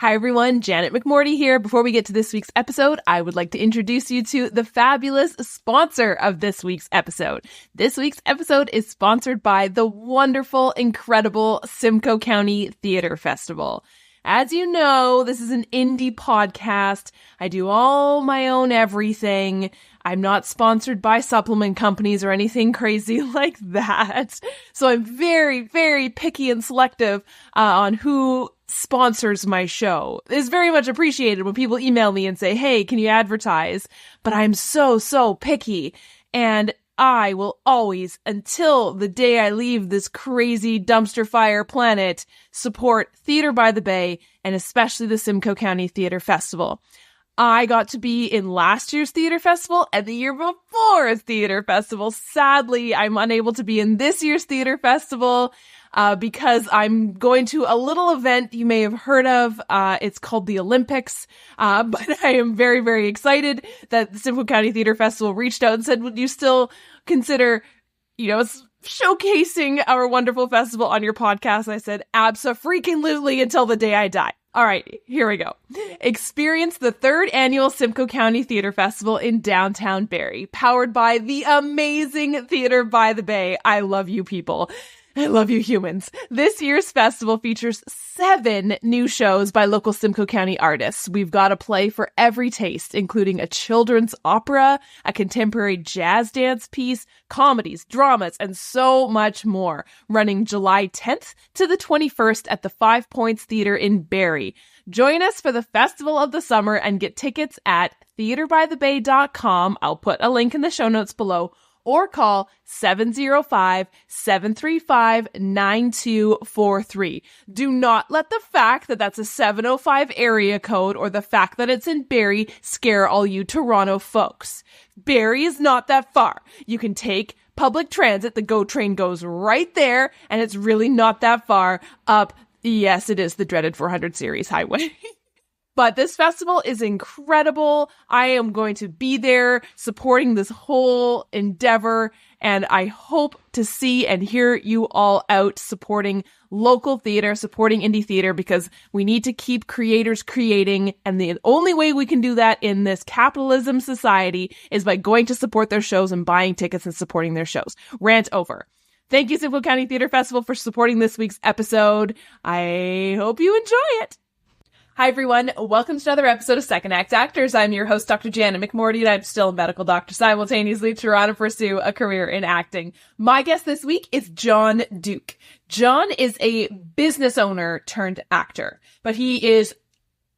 Hi everyone, Janet McMordie here. Before we get to this week's episode, I would like to introduce you to the fabulous sponsor of this week's episode. This week's episode is sponsored by the wonderful, incredible Simcoe County Theater Festival. As you know, this is an indie podcast. I do all my own everything. I'm not sponsored by supplement companies or anything crazy like that. So I'm very, very picky and selective on who sponsors my show. It's very much appreciated when people email me and say, hey, can you advertise? But I'm so picky. And I will always, until the day I leave this crazy dumpster fire planet, support Theater by the Bay and especially the Simcoe County Theater Festival. I got to be in last year's theater festival and the year before's theater festival. Sadly, I'm unable to be in this year's theater festival because I'm going to a little event you may have heard of. It's called the Olympics. But I am very, very excited that the Simcoe County Theater Festival reached out and said, would you still consider, showcasing our wonderful festival on your podcast? I said, abso-freaking-lutely until the day I die. All right, here we go. Experience the 3rd annual Simcoe County Theater Festival in downtown Barrie, powered by the amazing Theater by the Bay. I love you people. I love you humans. This year's festival features 7 new shows by local Simcoe County artists. We've got a play for every taste, including a children's opera, a contemporary jazz dance piece, comedies, dramas, and so much more. Running July 10th to the 21st at the 5 Points Theater in Barrie. Join us for the Festival of the Summer and get tickets at theaterbybthebay.com. I'll put a link in the show notes below. Or call 705-735-9243. Do not let the fact that that's a 705 area code or the fact that it's in Barrie scare all you Toronto folks. Barrie is not that far. You can take public transit. The GO train goes right there, and it's really not that far up. Yes, it is the dreaded 400 series highway. But this festival is incredible. I am going to be there supporting this whole endeavor, and I hope to see and hear you all out supporting local theater, supporting indie theater, because we need to keep creators creating, and the only way we can do that in this capitalism society is by going to support their shows and buying tickets and supporting their shows. Rant over. Thank you, Simcoe County Theater Festival, for supporting this week's episode. I hope you enjoy it. Hi, everyone. Welcome to another episode of Second Act Actors. I'm your host, Dr. Janet McMordie, and I'm still a medical doctor simultaneously trying to pursue a career in acting. My guest this week is Jon Duque. Jon is a business owner turned actor, but he is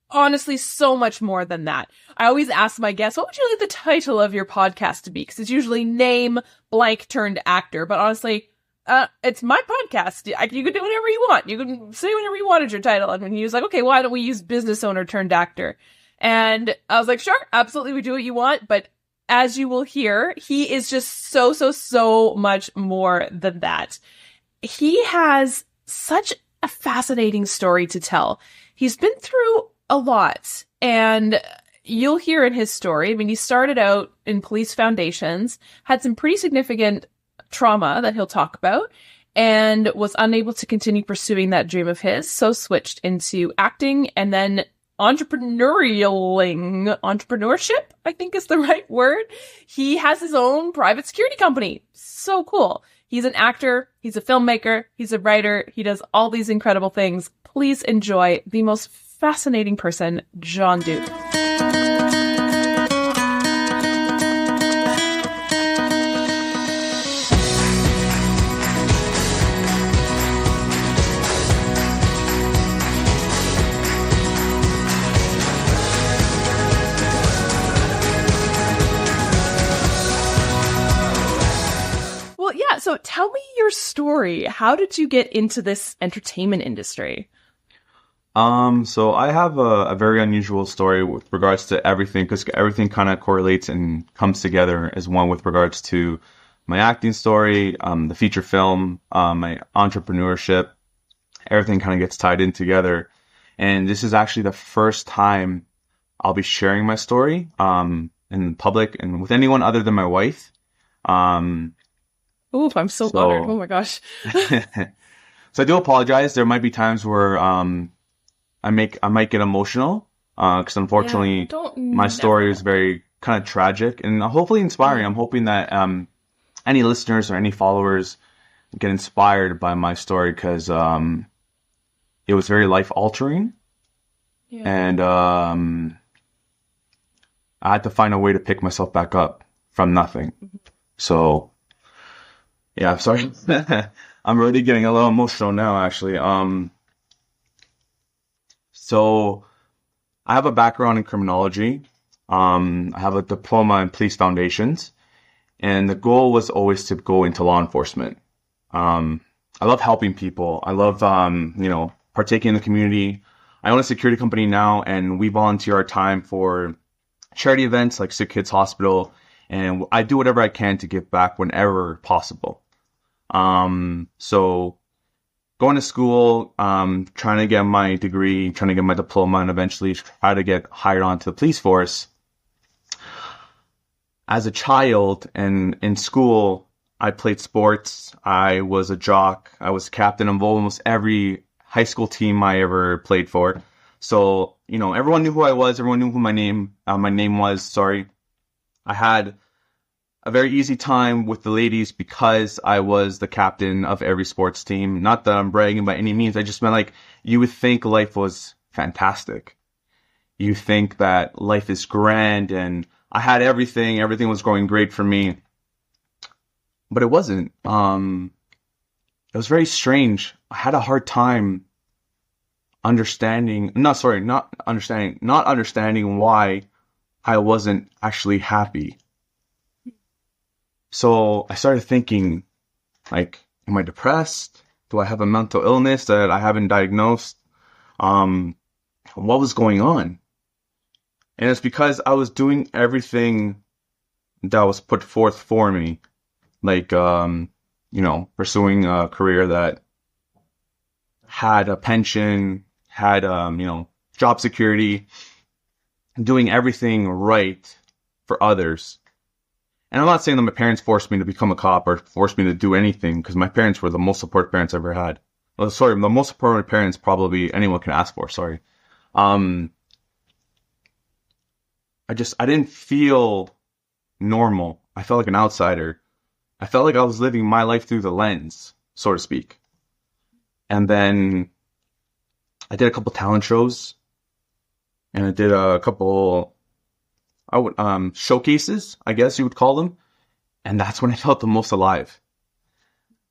honestly so much more than that. I always ask my guests, what would you like the title of your podcast to be? Because it's usually name blank turned actor, but honestly, it's my podcast. You can do whatever you want. You can say whatever you want as your title. And when he was like, okay, why don't we use business owner turned actor? And I was like, sure, absolutely, we do what you want. But as you will hear, he is just so much more than that. He has such a fascinating story to tell. He's been through a lot, and you'll hear in his story. I mean, he started out in police foundations, had some pretty significant trauma that he'll talk about, and was unable to continue pursuing that dream of his, so switched into acting and then entrepreneurship, I think is the right word. He has his own private security company. So cool. He's an actor, he's a filmmaker, he's a writer, he does all these incredible things. Please enjoy the most fascinating person, Jon Duque. So tell me your story. How did you get into this entertainment industry? So I have a very unusual story with regards to everything, because everything kind of correlates and comes together as one with regards to my acting story, the feature film, my entrepreneurship. Everything kind of gets tied in together. And this is actually the first time I'll be sharing my story in public and with anyone other than my wife. Oh, I'm so honored. Oh my gosh. So I do apologize. There might be times where I I might get emotional, because unfortunately my story is very kind of tragic and hopefully inspiring. I'm hoping that any listeners or any followers get inspired by my story, because it was very life altering, and I had to find a way to pick myself back up from nothing. So yeah, sorry. I'm really getting a little emotional now, actually. So I have a background in criminology. I have a diploma in police foundations, and the goal was always to go into law enforcement. I love helping people. I love, partaking in the community. I own a security company now, and we volunteer our time for charity events like Sick Kids Hospital, and I do whatever I can to give back whenever possible. So going to school, trying to get my degree, trying to get my diploma, and eventually try to get hired onto the police force. As a child and in school, I played sports. I was a jock. I was captain of almost every high school team I ever played for. So, everyone knew who I was. Everyone knew who my name was. Sorry. I had a very easy time with the ladies because I was the captain of every sports team. Not that I'm bragging by any means. I just meant you would think life was fantastic. You think that life is grand and I had everything. Everything was going great for me. But it wasn't. It was very strange. I had a hard time not understanding why I wasn't actually happy. So I started thinking, am I depressed? Do I have a mental illness that I haven't diagnosed? What was going on? And it's because I was doing everything that was put forth for me. Pursuing a career that had a pension, had, job security, doing everything right for others. And I'm not saying that my parents forced me to become a cop or forced me to do anything, because my parents were the most supportive parents I ever had. Well, sorry, the most supportive parents probably anyone can ask for, sorry. I didn't feel normal. I felt like an outsider. I felt like I was living my life through the lens, so to speak. And then I did a couple talent shows, and I did a couple showcases, I guess you would call them. And that's when I felt the most alive.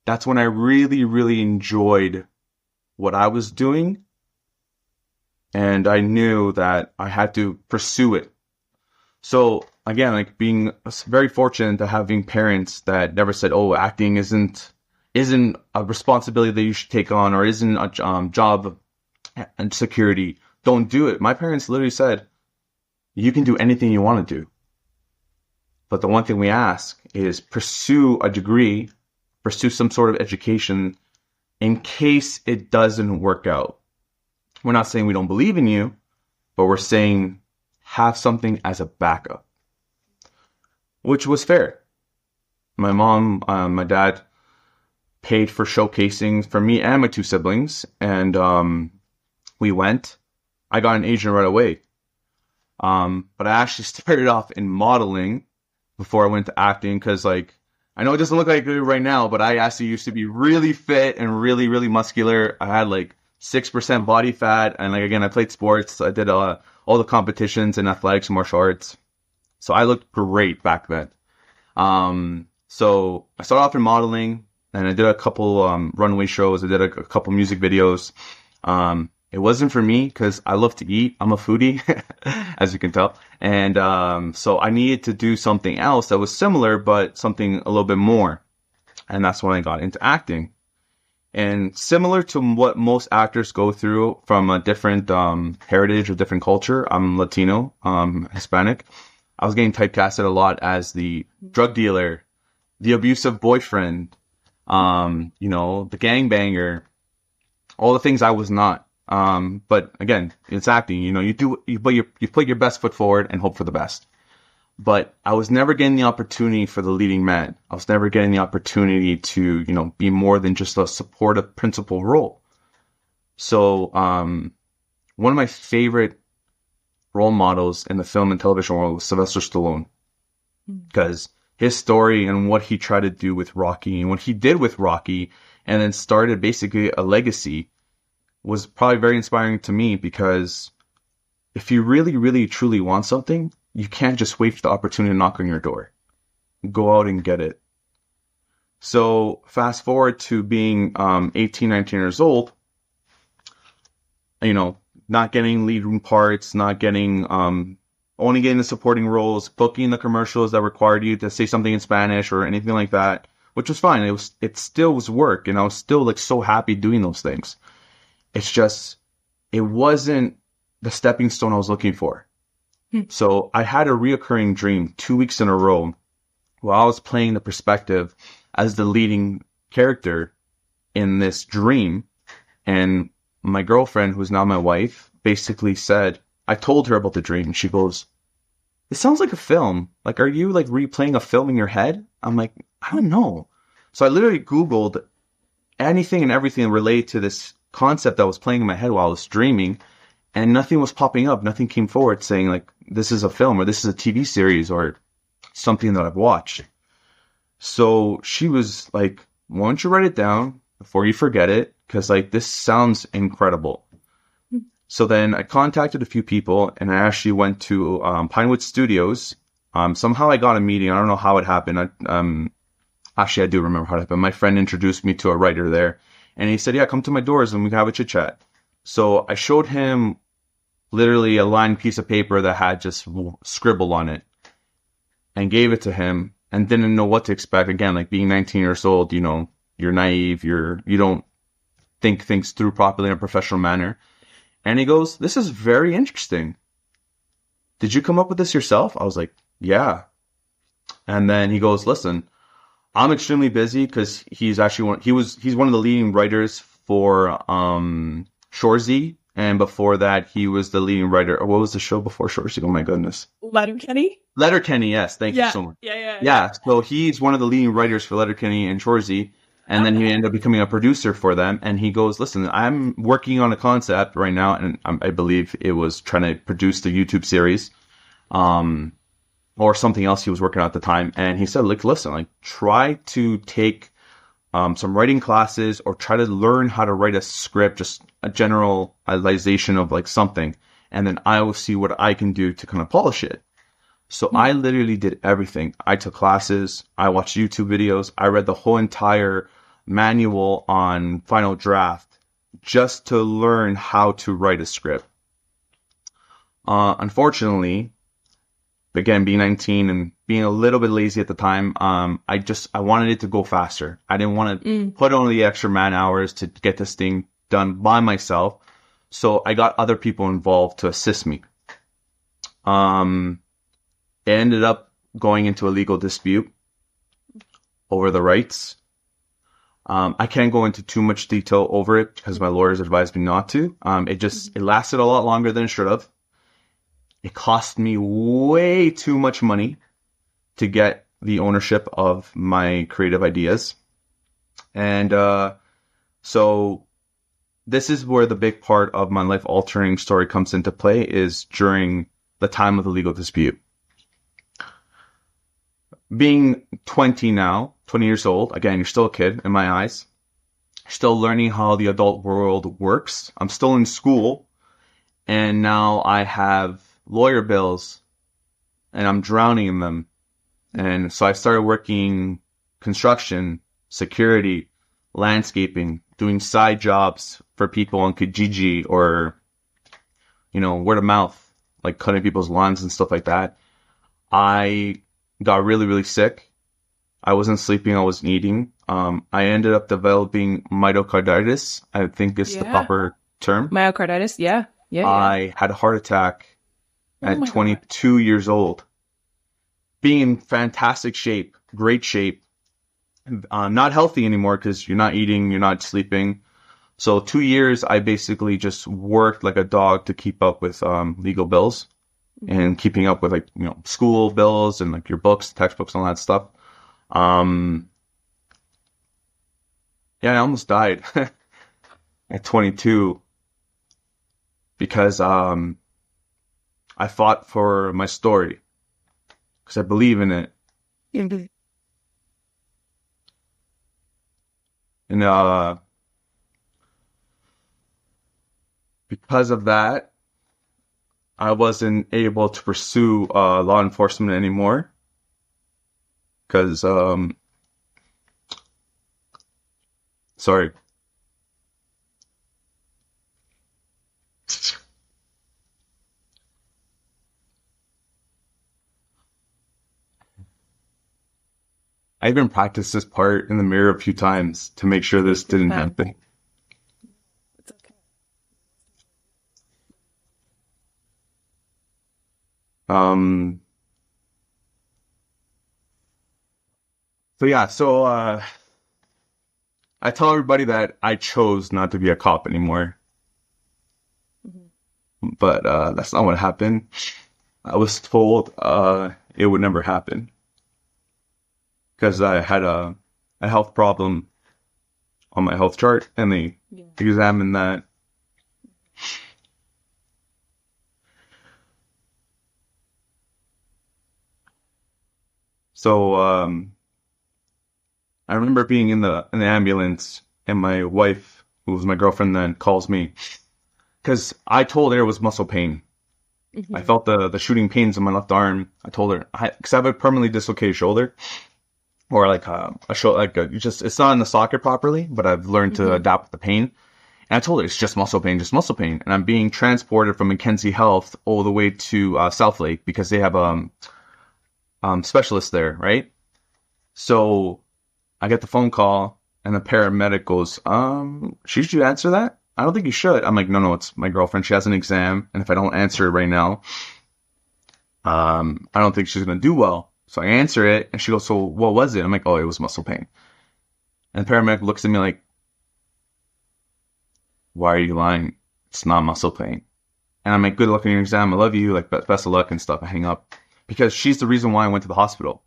That's when I really, really enjoyed what I was doing. And I knew that I had to pursue it. So again, being very fortunate to having parents that never said, "Oh, acting isn't a responsibility that you should take on, or isn't a job and security. Don't do it." My parents literally said, "You can do anything you want to do. But the one thing we ask is pursue a degree, pursue some sort of education in case it doesn't work out." We're not saying we don't believe in you, but we're saying have something as a backup, which was fair. My mom, my dad paid for showcasing for me and my two siblings, and we went. I got an agent right away. But I actually started off in modeling before I went to acting, because I know it doesn't look like it right now, but I actually used to be really fit and really, really muscular. I had 6% body fat, and again, I played sports. I did all the competitions in athletics and martial arts, so I looked great back then. So I started off in modeling, and I did a couple runway shows. I did a couple music videos. It wasn't for me because I love to eat. I'm a foodie, as you can tell. And so I needed to do something else that was similar, but something a little bit more. And that's when I got into acting. And similar to what most actors go through from a different heritage or different culture, I'm Latino, Hispanic. I was getting typecasted a lot as the drug dealer, the abusive boyfriend, the gangbanger, all the things I was not. But again, it's acting. You put your best foot forward and hope for the best. But I was never getting the opportunity for the leading man. I was never getting the opportunity to, be more than just a supportive principal role. So, one of my favorite role models in the film and television world was Sylvester Stallone. Because his story and what he tried to do with Rocky and what he did with Rocky and then started basically a legacy was probably very inspiring to me, because if you really, really, truly want something, you can't just wait for the opportunity to knock on your door. Go out and get it. So fast forward to being 18, 19 years old, not getting lead room parts, not getting, only getting the supporting roles, booking the commercials that required you to say something in Spanish or anything like that, which was fine. It still was work, and I was still like so happy doing those things. It's just, it wasn't the stepping stone I was looking for. So I had a reoccurring dream 2 weeks in a row while I was playing the perspective as the leading character in this dream. And my girlfriend, who's now my wife, basically said, I told her about the dream. And she goes, it sounds like a film. Like, are you like replaying a film in your head? I'm like, I don't know. So I literally Googled anything and everything related to this concept that was playing in my head while I was dreaming. And nothing was popping up. Nothing came forward saying like, this is a film or this is a TV series or something that I've watched. So she was like, why don't you write it down before you forget it? Because like, this sounds incredible. So then I contacted a few people and I actually went to Pinewood Studios. Somehow I got a meeting. I don't know how it happened. Actually, I do remember how it happened. My friend introduced me to a writer there. And he said, yeah, come to my doors and we can have a chit chat. So I showed him literally a lined piece of paper that had just scribble on it and gave it to him and didn't know what to expect. Again, like being 19 years old, you're naive. You don't think things through properly in a professional manner. And he goes, this is very interesting. Did you come up with this yourself? I was like, yeah. And then he goes, listen, I'm extremely busy because he's actually he's one of the leading writers for Shorzy, and before that he was the leading writer. Or what was the show before Shorzy? Oh my goodness. Letterkenny? Letterkenny, yes. Thank you so much. Yeah. So he's one of the leading writers for Letterkenny and Shorzy, and then he ended up becoming a producer for them. And he goes, listen, I'm working on a concept right now, and I believe it was trying to produce the YouTube series. Or something else he was working on at the time. And he said, like, listen, like, try to take some writing classes or try to learn how to write a script, just a generalization of like something. And then I will see what I can do to kind of polish it. So I literally did everything. I took classes. I watched YouTube videos. I read the whole entire manual on Final Draft just to learn how to write a script. Unfortunately, again, being 19 and being a little bit lazy at the time, I wanted it to go faster. I didn't want to put on the extra man hours to get this thing done by myself. So I got other people involved to assist me. It ended up going into a legal dispute over the rights. I can't go into too much detail over it because my lawyers advised me not to. It lasted a lot longer than it should have. It cost me way too much money to get the ownership of my creative ideas. And so this is where the big part of my life-altering story comes into play, is during the time of the legal dispute. Being 20 years old, again, you're still a kid in my eyes, still learning how the adult world works. I'm still in school, and now I have lawyer bills and I'm drowning in them. And so I started working construction, security, landscaping, doing side jobs for people on Kijiji or, word of mouth, like cutting people's lawns and stuff like that. I got really, really sick. I wasn't sleeping. I wasn't eating. I ended up developing myocarditis, I think is the proper term. Myocarditis. Yeah. I had a heart attack at 22 years old, being in fantastic shape, great shape, not healthy anymore because you're not eating, you're not sleeping. So 2 years, I basically just worked like a dog to keep up with legal bills and keeping up with school bills and like your books, textbooks, and all that stuff. I almost died at 22 because I fought for my story because I believe in it. Mhm. And because of that, I wasn't able to pursue law enforcement anymore. Because, sorry. I even practiced this part in the mirror a few times to make sure this didn't happen. It's okay. So yeah, I tell everybody that I chose not to be a cop anymore. But that's not what happened. I was told it would never happen because I had a health problem on my health chart, and they examined that. So I remember being in the ambulance, and my wife, who was my girlfriend then, calls me because I told her it was muscle pain. I felt the shooting pains in my left arm. I told her because I have a permanently dislocated shoulder, or like a shoulder, it's not in the socket properly, but I've learned to adapt with the pain. And I told her it's just muscle pain, and I'm being transported from Mackenzie Health all the way to South Lake because they have specialists there, right? So I get the phone call, and the paramedic goes, should you answer that? I don't think you should. I'm like, no, it's my girlfriend. She has an exam, and if I don't answer it right now, I don't think she's going to do well. So I answer it, and she goes, so what was it? I'm like, oh, it was muscle pain. And the paramedic looks at me like, why are you lying? It's not muscle pain. And I'm like, good luck on your exam. I love you. Like, best of luck and stuff. I hang up because she's the reason why I went to the hospital.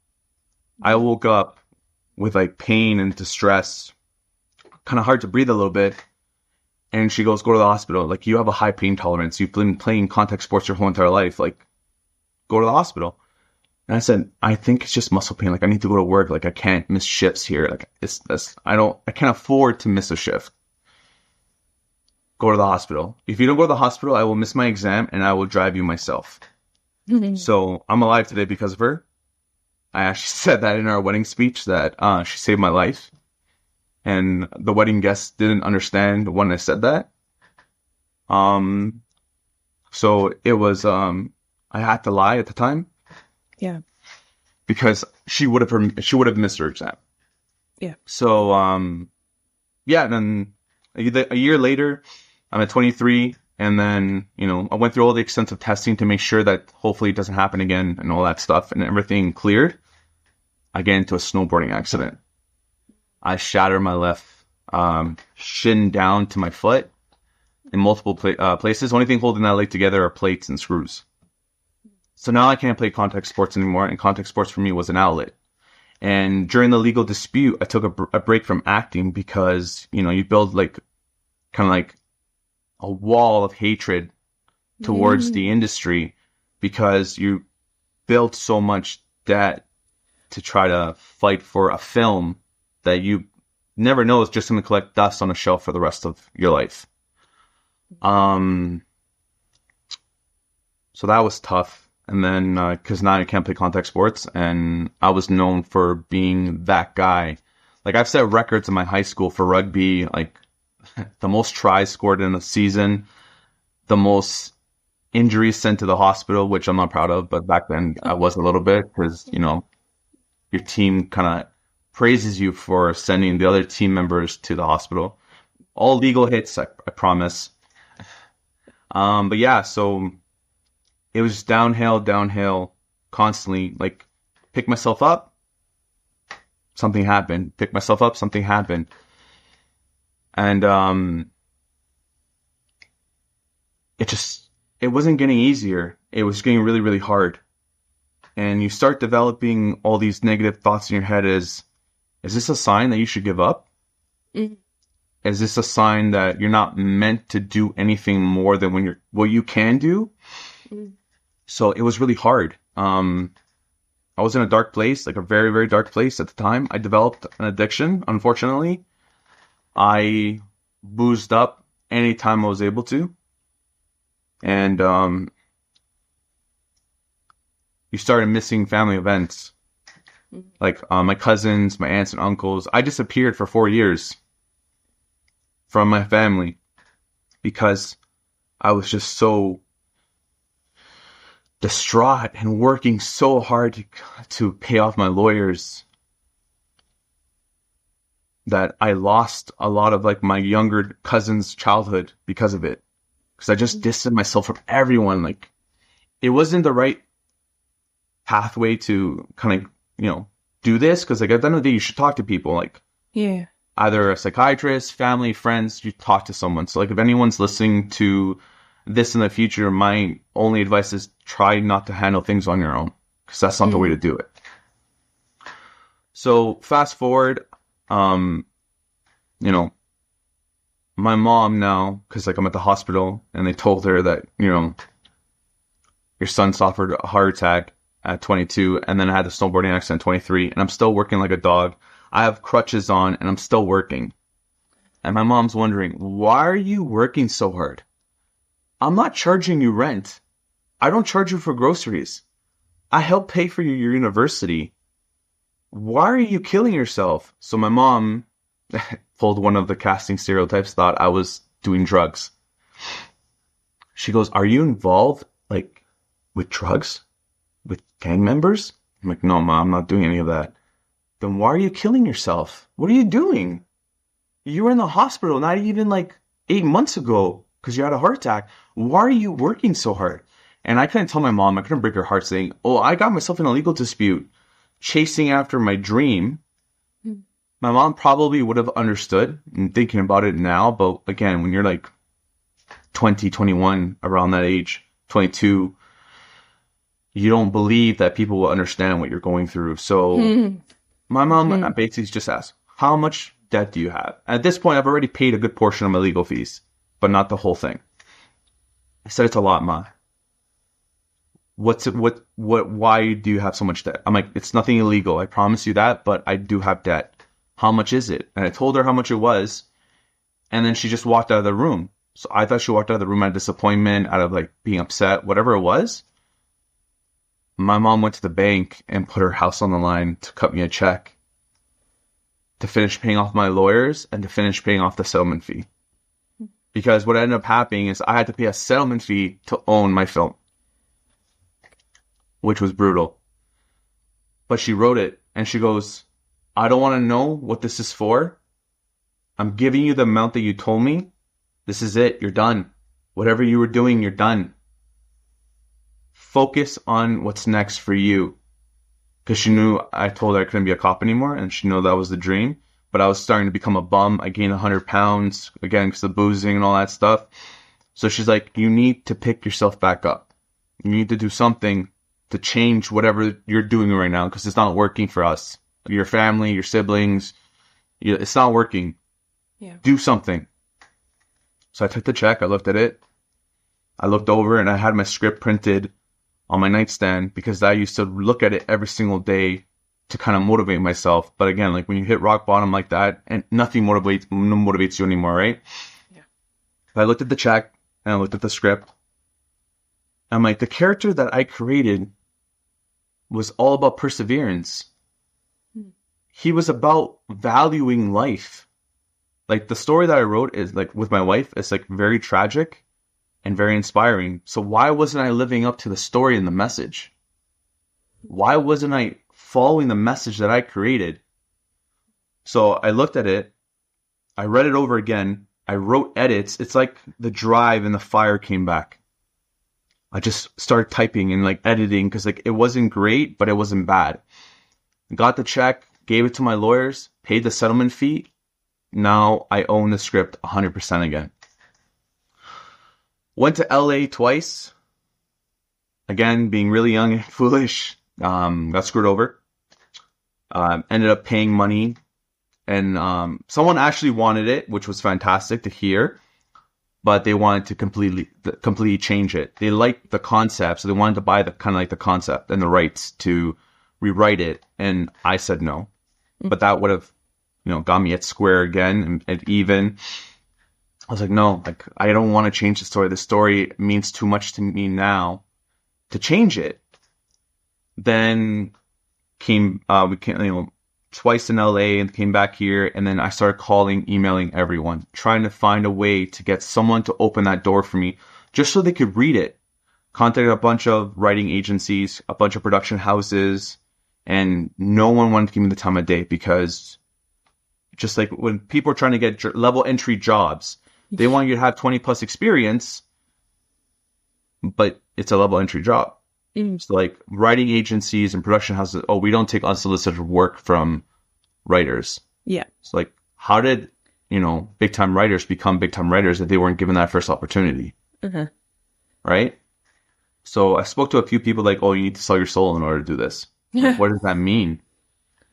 I woke up with like pain and distress, kind of hard to breathe a little bit. And she goes, go to the hospital. Like, you have a high pain tolerance. You've been playing contact sports your whole entire life. Like, go to the hospital. And I said, I think it's just muscle pain. Like, I need to go to work. Like, I can't miss shifts here. Like, I can't afford to miss a shift. Go to the hospital. If you don't go to the hospital, I will miss my exam and I will drive you myself. So I'm alive today because of her. I actually said that in our wedding speech that she saved my life. And the wedding guests didn't understand when I said that. So it was, I had to lie at the time. Yeah. Because she would have missed her exam. Yeah. So, yeah, and then a year later, I'm at 23. And then, I went through all the extensive testing to make sure that hopefully it doesn't happen again and all that stuff, and everything cleared. I get into a snowboarding accident. I shatter my left shin down to my foot in multiple places. The only thing holding that leg together are plates and screws. So now I can't play contact sports anymore, and contact sports for me was an outlet. And during the legal dispute, I took a break from acting because, you build like kind of like a wall of hatred towards the industry because you built so much debt to try to fight for a film that you never know is just going to collect dust on a shelf for the rest of your life. So that was tough. And then, cause now I can't play contact sports, and I was known for being that guy. Like, I've set records in my high school for rugby, like the most tries scored in a season, the most injuries sent to the hospital, which I'm not proud of, but back then I was a little bit, because, your team kind of praises you for sending the other team members to the hospital. All legal hits, I promise. But yeah, so it was downhill, constantly. Like, pick myself up, something happened. Pick myself up, something happened. And it wasn't getting easier. It was getting really, really hard. And you start developing all these negative thoughts in your head is this a sign that you should give up? Mm-hmm. is this a sign that you're not meant to do anything more than what you can do? So it was really hard. I was in a dark place, like a very, very dark place at the time. I developed an addiction, unfortunately. I boozed up anytime I was able to. And you started missing family events. Like my cousins, my aunts and uncles. I disappeared for 4 years from my family because I was just so distraught and working so hard to pay off my lawyers that I lost a lot of like my younger cousins' childhood because of it. Because I just distanced myself from everyone. Like, it wasn't the right pathway to kind of, do this. Because like at the end of the day, you should talk to people. Like, Yeah. either a psychiatrist, family, friends, you talk to someone. So like if anyone's listening to this in the future, my only advice is try not to handle things on your own, because that's not the way to do it. So fast forward, my mom now, because like I'm at the hospital and they told her that, your son suffered a heart attack at 22 and then I had a snowboarding accident at 23 and I'm still working like a dog. I have crutches on and I'm still working. And my mom's wondering, why are you working so hard? I'm not charging you rent. I don't charge you for groceries. I help pay for your university. Why are you killing yourself? So my mom pulled one of the casting stereotypes, thought I was doing drugs. She goes, are you involved, like, with drugs? With gang members? I'm like, no, Mom, I'm not doing any of that. Then why are you killing yourself? What are you doing? You were in the hospital not even like 8 months ago because you had a heart attack. Why are you working so hard? And I couldn't tell my mom, I couldn't break her heart saying, oh, I got myself in a legal dispute chasing after my dream. My mom probably would have understood and thinking about it now. But again, when you're like 20, 21, around that age, 22, you don't believe that people will understand what you're going through. So my mom basically just asked, how much debt do you have? At this point, I've already paid a good portion of my legal fees, but not the whole thing. I said, it's a lot, Ma. Why do you have so much debt? I'm like, it's nothing illegal. I promise you that, but I do have debt. How much is it? And I told her how much it was. And then she just walked out of the room. So I thought she walked out of the room out of disappointment, out of like being upset, whatever it was. My mom went to the bank and put her house on the line to cut me a check to finish paying off my lawyers and to finish paying off the settlement fee. Because what ended up happening is I had to pay a settlement fee to own my film, which was brutal. But she wrote it and she goes, I don't want to know what this is for. I'm giving you the amount that you told me. This is it. You're done. Whatever you were doing, you're done. Focus on what's next for you. Because she knew I told her I couldn't be a cop anymore, and she knew that was the dream. But I was starting to become a bum. I gained 100 pounds, again, because of boozing and all that stuff. So she's like, you need to pick yourself back up. You need to do something to change whatever you're doing right now, because it's not working for us. Your family, your siblings, it's not working. Yeah. Do something. So I took the check, I looked at it, I looked over, and I had my script printed on my nightstand because I used to look at it every single day to kind of motivate myself. But again, like when you hit rock bottom like that, and nothing motivates you anymore, right? Yeah. I looked at the check and I looked at the script. I'm like, the character that I created was all about perseverance. He was about valuing life. Like the story that I wrote is like with my wife, it's like very tragic and very inspiring. So why wasn't I living up to the story and the message? Why wasn't I following the message that I created? So I looked at it. I read it over again. I wrote edits. It's like the drive and the fire came back. I just started typing and like editing because like it wasn't great, but it wasn't bad. Got the check, gave it to my lawyers, paid the settlement fee. Now I own the script 100% again. Went to LA twice. Again, being really young and foolish. Got screwed over. Ended up paying money And someone actually wanted it, which was fantastic to hear, but they wanted to completely change it. They liked the concept, so they wanted to buy the kind of like the concept and the rights to rewrite it. And I said no, but that would have, got me at square again and even. I was like, no, like I don't want to change the story. The story means too much to me now to change it. Then we came, twice in LA and came back here. And then I started emailing everyone, trying to find a way to get someone to open that door for me just so they could read it. Contacted a bunch of writing agencies, a bunch of production houses, and no one wanted to give me the time of day because just like when people are trying to get level entry jobs, they want you to have 20 plus experience, but it's a level entry job. So like writing agencies and production houses, we don't take unsolicited work from writers. Yeah. It's like, how did, big time writers become big time writers if they weren't given that first opportunity? Right? So I spoke to a few people like, you need to sell your soul in order to do this. Like, what does that mean?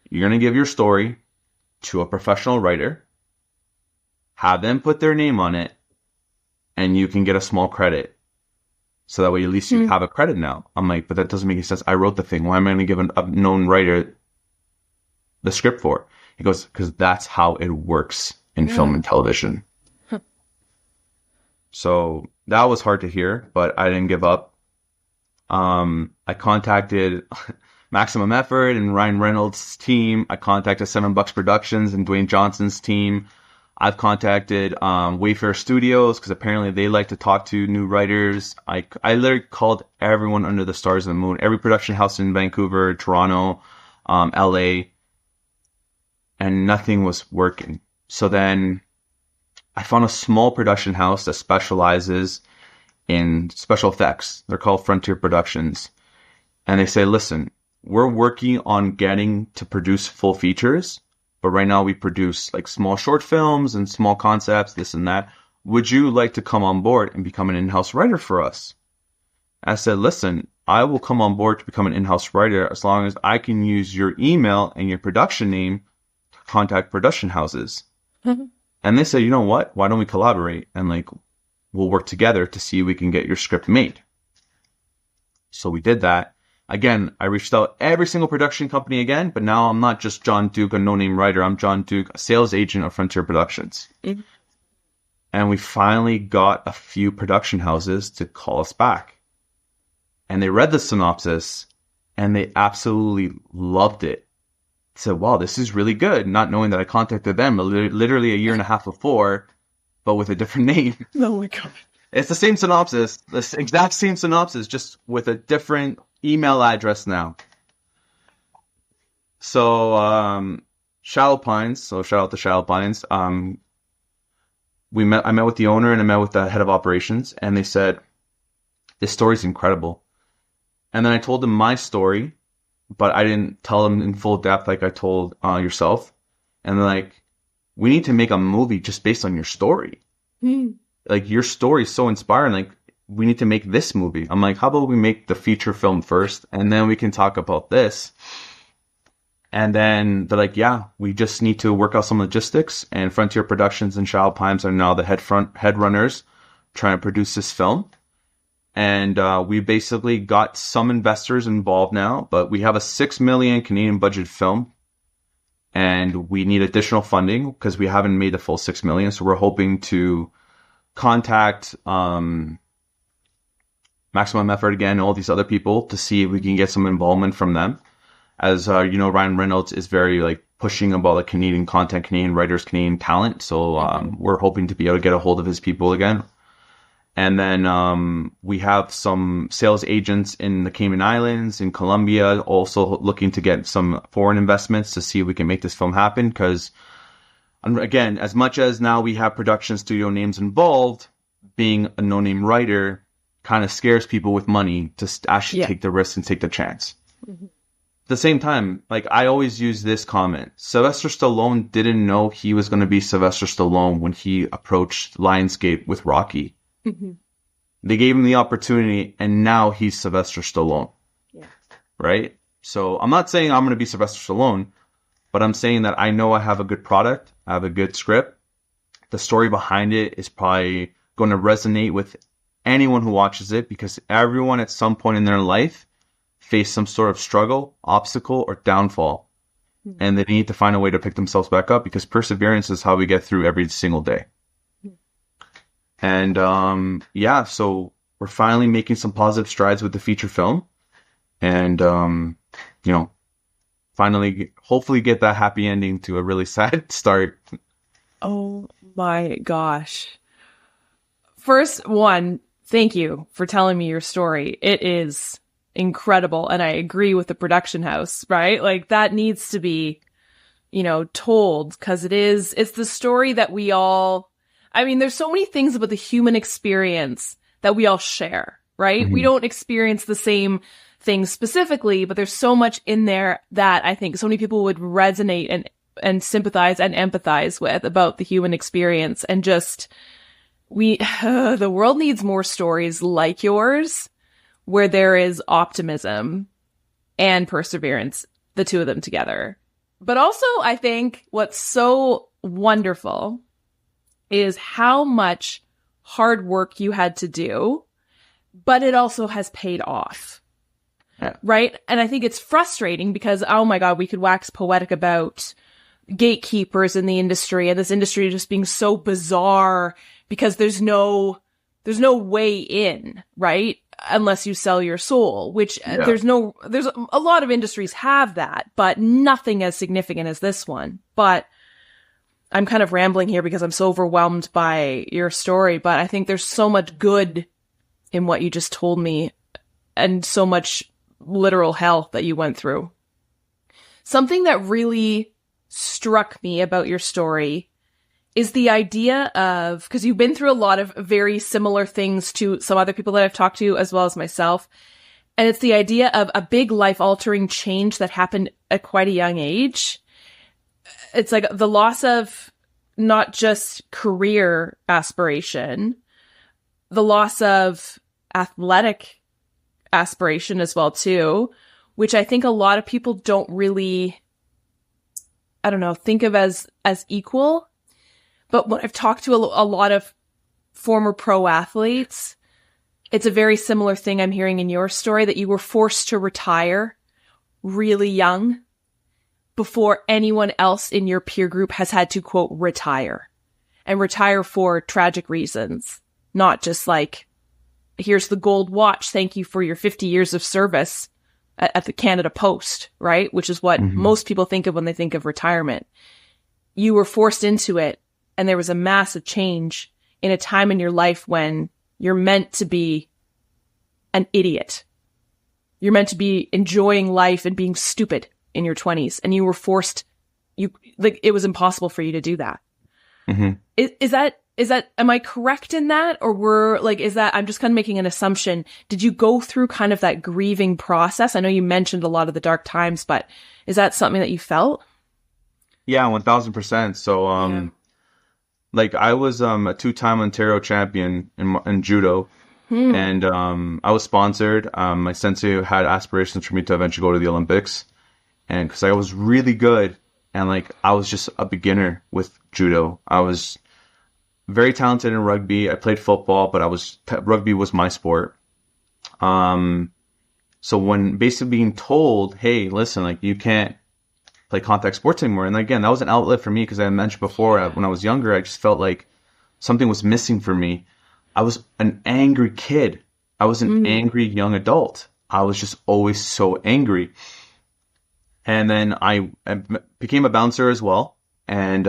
You're going to give your story to a professional writer, have them put their name on it, and you can get a small credit. So that way at least you have a credit now. I'm like, but that doesn't make any sense. I wrote the thing. Why am I going to give a known writer the script for? He goes, because that's how it works in film and television. So that was hard to hear, but I didn't give up. I contacted Maximum Effort and Ryan Reynolds' team. I contacted $7 Productions and Dwayne Johnson's team. I've contacted Wayfair Studios because apparently they like to talk to new writers. I literally called everyone under the stars and the moon, every production house in Vancouver, Toronto, LA, and nothing was working. So then I found a small production house that specializes in special effects. They're called Frontier Productions. And they say, listen, we're working on getting to produce full features, but right now we produce like small short films and small concepts, this and that. Would you like to come on board and become an in-house writer for us? I said, listen, I will come on board to become an in-house writer as long as I can use your email and your production name to contact production houses. And they said, you know what? Why don't we collaborate? And like, we'll work together to see if we can get your script made. So we did that. Again, I reached out every single production company again, but now I'm not just Jon Duque, a no-name writer. I'm Jon Duque, a sales agent of Frontier Productions. And we finally got a few production houses to call us back. And they read the synopsis, and they absolutely loved it. Said, wow, this is really good. Not knowing that I contacted them literally a year and a half before, but with a different name. Oh my God. It's the same synopsis, the exact same synopsis, just with a different email address now. So, Shallow Pines, so shout out to Shallow Pines. I met with the owner and I met with the head of operations, and they said, this story's incredible. And then I told them my story, but I didn't tell them in full depth like I told yourself. And they're like, we need to make a movie just based on your story. Like, your story is so inspiring. Like, we need to make this movie. I'm like, how about we make the feature film first, and then we can talk about this. And then they're like, yeah, we just need to work out some logistics. And Frontier Productions and Shallow Pines are now the head runners trying to produce this film. And we basically got some investors involved now, but we have a 6 million Canadian budget film. And we need additional funding because we haven't made the full 6 million. So we're hoping to contact Maximum Effort again, all these other people to see if we can get some involvement from them. As Ryan Reynolds is very like pushing about like Canadian content, Canadian writers, Canadian talent. So we're hoping to be able to get a hold of his people again. And then we have some sales agents in the Cayman Islands, in Colombia, also looking to get some foreign investments to see if we can make this film happen. Because, again, as much as now we have production studio names involved, being a no-name writer kind of scares people with money to actually take the risk and take the chance. At the same time, like, I always use this comment. Sylvester Stallone didn't know he was going to be Sylvester Stallone when he approached Lionsgate with Rocky. They gave him the opportunity, and now he's Sylvester Stallone. Right? So I'm not saying I'm going to be Sylvester Stallone, but I'm saying that I know I have a good product. I have a good script. The story behind it is probably going to resonate with anyone who watches it, because everyone at some point in their life face some sort of struggle, obstacle, or downfall. And they need to find a way to pick themselves back up, because perseverance is how we get through every single day. And so we're finally making some positive strides with the feature film. And, finally, hopefully get that happy ending to a really sad start. Oh my gosh. First one, thank you for telling me your story. It is incredible. And I agree with the production house, right? Like, that needs to be, told, because it's the story that we all, there's so many things about the human experience that we all share, right? Mm-hmm. We don't experience the same things specifically, but there's so much in there that I think so many people would resonate and sympathize and empathize with about the human experience. And just, the world needs more stories like yours, where there is optimism and perseverance, the two of them together. But also, I think what's so wonderful is how much hard work you had to do, but it also has paid off. Yeah. Right? And I think it's frustrating because, oh my God, we could wax poetic about gatekeepers in the industry, and this industry just being so bizarre because there's no way in, right? Unless you sell your soul, which there's a lot of industries have that, but nothing as significant as this one. But I'm kind of rambling here because I'm so overwhelmed by your story, but I think there's so much good in what you just told me, and so much literal hell that you went through. Something that really struck me about your story is the idea of, because you've been through a lot of very similar things to some other people that I've talked to, as well as myself. And it's the idea of a big life-altering change that happened at quite a young age. It's like the loss of not just career aspiration, the loss of athletic aspiration as well, too, which I think a lot of people don't really, think of as equal. But when I've talked to a lot of former pro athletes, it's a very similar thing I'm hearing in your story, that you were forced to retire really young before anyone else in your peer group has had to, quote, retire, and retire for tragic reasons. Not just like, here's the gold watch, thank you for your 50 years of service at the Canada Post, right? Which is what most people think of when they think of retirement. You were forced into it. And there was a massive change in a time in your life when you're meant to be an idiot. You're meant to be enjoying life and being stupid in your 20s. And you were forced, it was impossible for you to do that. Mm-hmm. Is that, am I correct in that? Or is that, I'm just kind of making an assumption. Did you go through kind of that grieving process? I know you mentioned a lot of the dark times, but is that something that you felt? Yeah, 1000%. So, I was a 2-time Ontario champion in judo, and I was sponsored. My sensei had aspirations for me to eventually go to the Olympics, and because I was really good, and I was just a beginner with judo. I was very talented in rugby. I played football, but rugby was my sport. So when basically being told, hey, listen, you can't play contact sports anymore. And again, that was an outlet for me, because I mentioned before, when I was younger, I just felt like something was missing for me. I was an angry kid. I was an angry young adult. I was just always so angry. And then I became a bouncer as well. And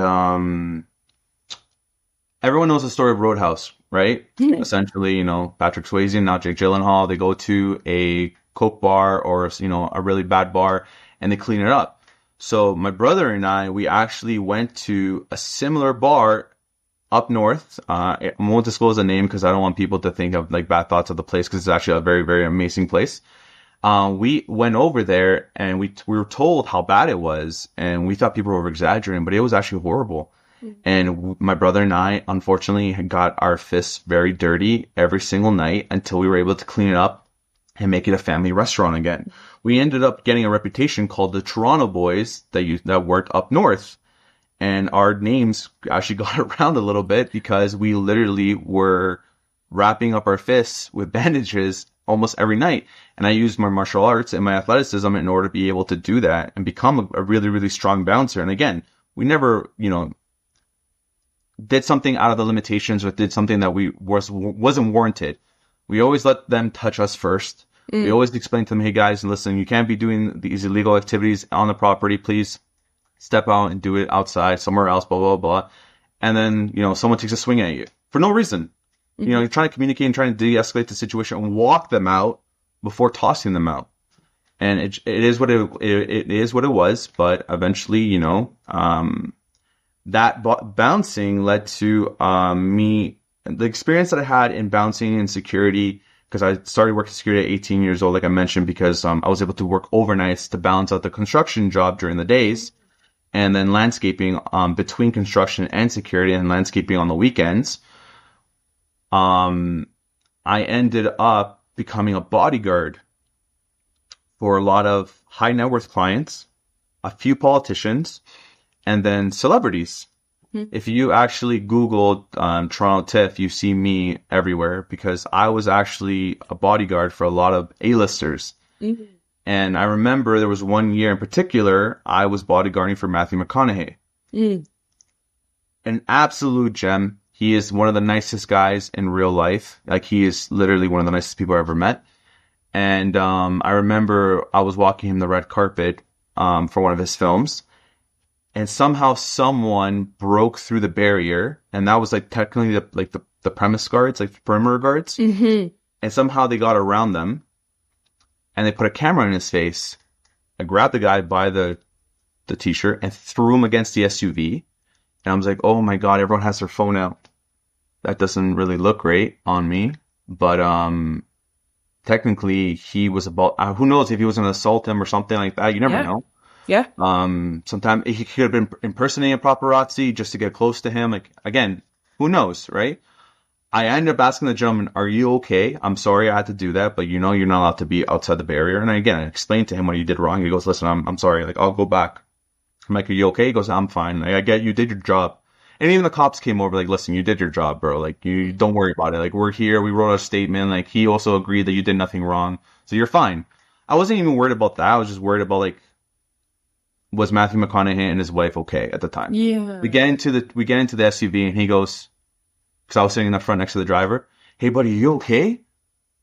everyone knows the story of Roadhouse, right? Mm-hmm. Essentially, Patrick Swayze and now Jake Gyllenhaal, they go to a Coke bar or, a really bad bar, and they clean it up. So my brother and I, we actually went to a similar bar up north. I won't disclose the name because I don't want people to think of bad thoughts of the place, because it's actually a very, very amazing place. We went over there and we were told how bad it was, and we thought people were exaggerating, but it was actually horrible. Mm-hmm. And my brother and I, unfortunately, had got our fists very dirty every single night until we were able to clean it up and make it a family restaurant again. We ended up getting a reputation called the Toronto Boys that worked up north. And our names actually got around a little bit because we literally were wrapping up our fists with bandages almost every night. And I used my martial arts and my athleticism in order to be able to do that and become a really, really strong bouncer. And again, we never, did something out of the limitations or did something that wasn't warranted. We always let them touch us first. We always explain to them, hey guys, listen, you can't be doing these illegal activities on the property. Please step out and do it outside, somewhere else, blah, blah, blah. And then, someone takes a swing at you for no reason. You're trying to communicate and trying to de-escalate the situation and walk them out before tossing them out. And it is what it is what it was. But eventually, that bouncing led to me, the experience that I had in bouncing and security, because I started working security at 18 years old, like I mentioned, because I was able to work overnights to balance out the construction job during the days. And then landscaping between construction and security, and landscaping on the weekends. I ended up becoming a bodyguard for a lot of high net worth clients, a few politicians, and then celebrities. If you actually Googled Toronto TIFF, you see me everywhere because I was actually a bodyguard for a lot of A-listers. And I remember there was one year in particular, I was bodyguarding for Matthew McConaughey. An absolute gem. He is one of the nicest guys in real life. Like, he is literally one of the nicest people I ever met. And I remember I was walking him the red carpet for one of his films. And somehow someone broke through the barrier. And that was like technically the premise guards, like the perimeter guards. And somehow they got around them. And they put a camera in his face. I grabbed the guy by the t-shirt and threw him against the SUV. And I was like, oh my God, everyone has their phone out. That doesn't really look great on me. But technically, he was about, who knows if he was going to assault him or something like that. You never know. Yeah. Sometimes he could have been impersonating a paparazzi just to get close to him. Like, again, who knows, right? I ended up asking the gentleman, are you okay? I'm sorry I had to do that, but you're not allowed to be outside the barrier. And again, I explained to him what he did wrong. He goes, listen, I'm sorry. Like, I'll go back. I'm like, are you okay? He goes, I'm fine. Like, I get you did your job. And even the cops came over, like, listen, you did your job, bro. Like, you don't worry about it. Like, we're here. We wrote a statement. Like, he also agreed that you did nothing wrong. So you're fine. I wasn't even worried about that. I was just worried about, like, was Matthew McConaughey and his wife okay at the time? Yeah. We get into the SUV and he goes, because I was sitting in the front next to the driver. Hey, buddy, you okay?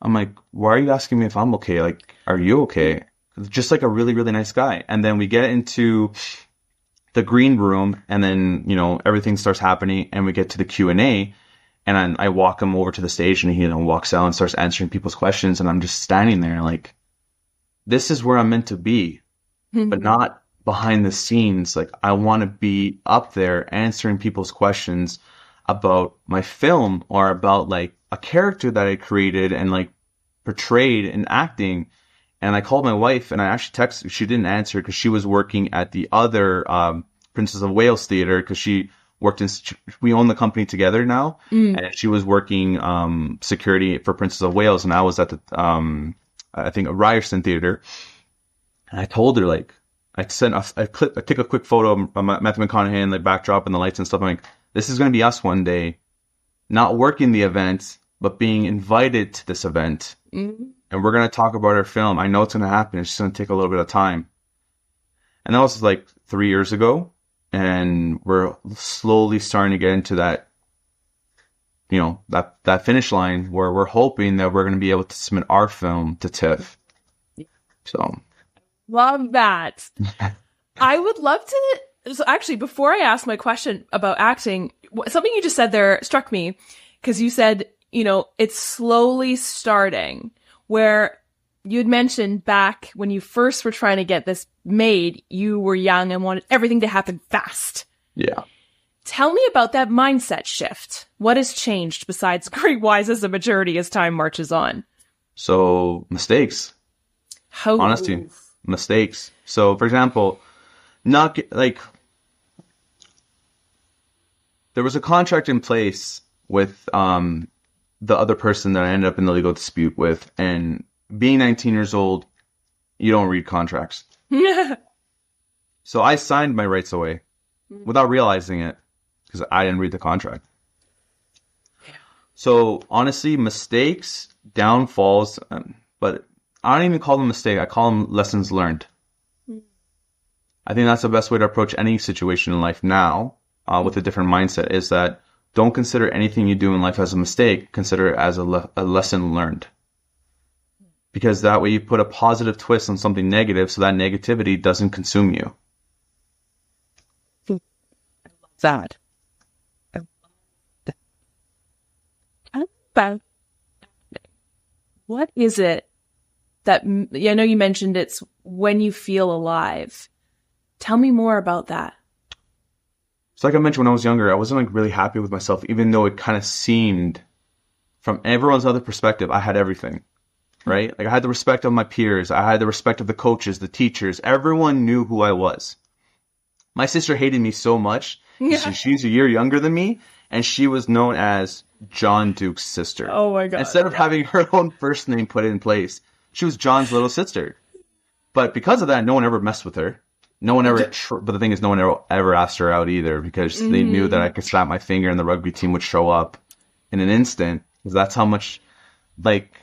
I'm like, why are you asking me if I'm okay? Like, are you okay? Just like a really, really nice guy. And then we get into the green room, and then, everything starts happening, and we get to the Q&A, and I walk him over to the stage, and he, walks out and starts answering people's questions, and I'm just standing there like, this is where I'm meant to be, but not behind the scenes. Like, I want to be up there answering people's questions about my film or about, like, a character that I created and, like, portrayed in acting. And I called my wife, and I actually texted. She didn't answer because she was working at the other Princess of Wales theater, because she worked in. We own the company together now, and she was working security for Princess of Wales, and I was at the I think a Ryerson theater. And I told her, like, I take a quick photo of Matthew McConaughey and the backdrop and the lights and stuff. I'm like, this is going to be us one day, not working the event, but being invited to this event. And we're going to talk about our film. I know it's going to happen. It's just going to take a little bit of time. And that was like 3 years ago. And we're slowly starting to get into that, that finish line where we're hoping that we're going to be able to submit our film to TIFF. So. Love that. I would love to. So actually, before I ask my question about acting, something you just said there struck me, because you said, it's slowly starting. Where you had mentioned back when you first were trying to get this made, you were young and wanted everything to happen fast. Yeah. Tell me about that mindset shift. What has changed besides great wises and maturity as time marches on? So, mistakes. Honesty. Mistakes. So, for example, there was a contract in place with the other person that I ended up in the legal dispute with, and being 19 years old, you don't read contracts. So I signed my rights away without realizing it because I didn't read the contract. So honestly, mistakes, downfalls, but I don't even call them mistakes. I call them lessons learned. I think that's the best way to approach any situation in life now, with a different mindset, is that don't consider anything you do in life as a mistake. Consider it as a lesson learned. Because that way you put a positive twist on something negative so that negativity doesn't consume you. I love that. What is it that, I know you mentioned it's when you feel alive. Tell me more about that. So like I mentioned, when I was younger, I wasn't like really happy with myself, even though it kind of seemed from everyone's other perspective, I had everything, right? Like I had the respect of my peers. I had the respect of the coaches, the teachers. Everyone knew who I was. My sister hated me so much. She's a year younger than me, and she was known as Jon Duque's sister. Oh my God. Instead of having her own first name put in place, she was John's little sister. But because of that, no one ever messed with her. No one ever, but the thing is, no one ever asked her out either, because they knew that I could snap my finger and the rugby team would show up in an instant. Because that's how much, like,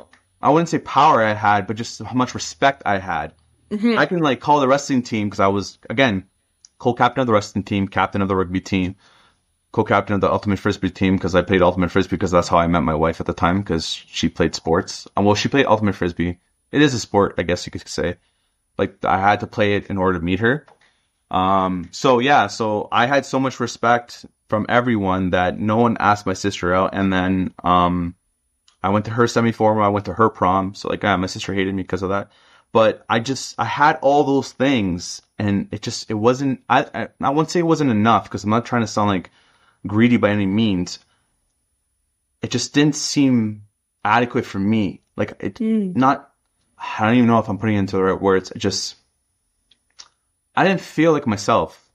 I wouldn't say power I had, but just how much respect I had. I can like call the wrestling team, because I was, again, co-captain of the wrestling team, captain of the rugby team, co-captain of the ultimate frisbee team, because I played ultimate frisbee, because that's how I met my wife at the time, because she played sports. Well, she played ultimate frisbee. It is a sport, I guess you could say. Like, I had to play it in order to meet her. So I had so much respect from everyone that no one asked my sister out. And then, I went to her semi-formal, I went to her prom. So like, my sister hated me because of that. But I had all those things, and it wasn't, I wouldn't say it wasn't enough, because I'm not trying to sound like greedy by any means. It just didn't seem adequate for me. Like, I don't even know if I'm putting it into the right words. I didn't feel like myself.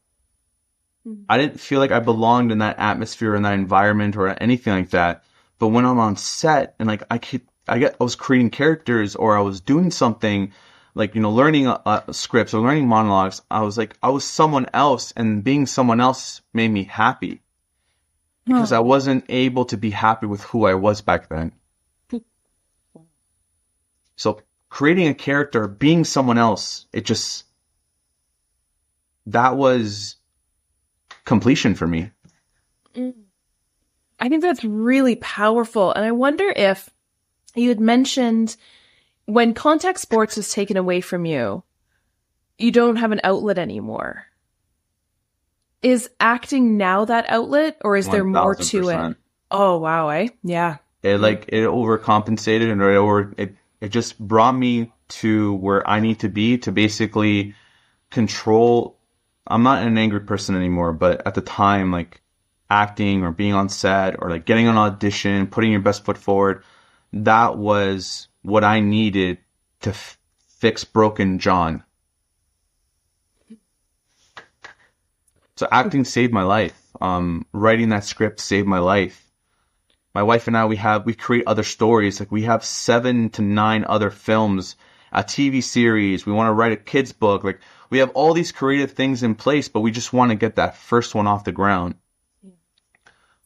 I didn't feel like I belonged in that atmosphere, in that environment, or anything like that. But when I'm on set and like I was creating characters, or I was doing something like, learning scripts or learning monologues, I was someone else, and being someone else made me happy, because I wasn't able to be happy with who I was back then. So creating a character, being someone else, that was completion for me. I think that's really powerful. And I wonder if you had mentioned when contact sports was taken away from you, you don't have an outlet anymore. Is acting now that outlet, or is there more to it? Oh, wow. Yeah. It overcompensated, and it just brought me to where I need to be to basically control. I'm not an angry person anymore, but at the time, like, acting or being on set or like getting an audition, putting your best foot forward, that was what I needed to fix broken John. So acting saved my life. Writing that script saved my life. My wife and I, we create other stories. Like, we have 7 to 9 other films, a TV series. We want to write a kid's book. Like, we have all these creative things in place, but we just want to get that first one off the ground.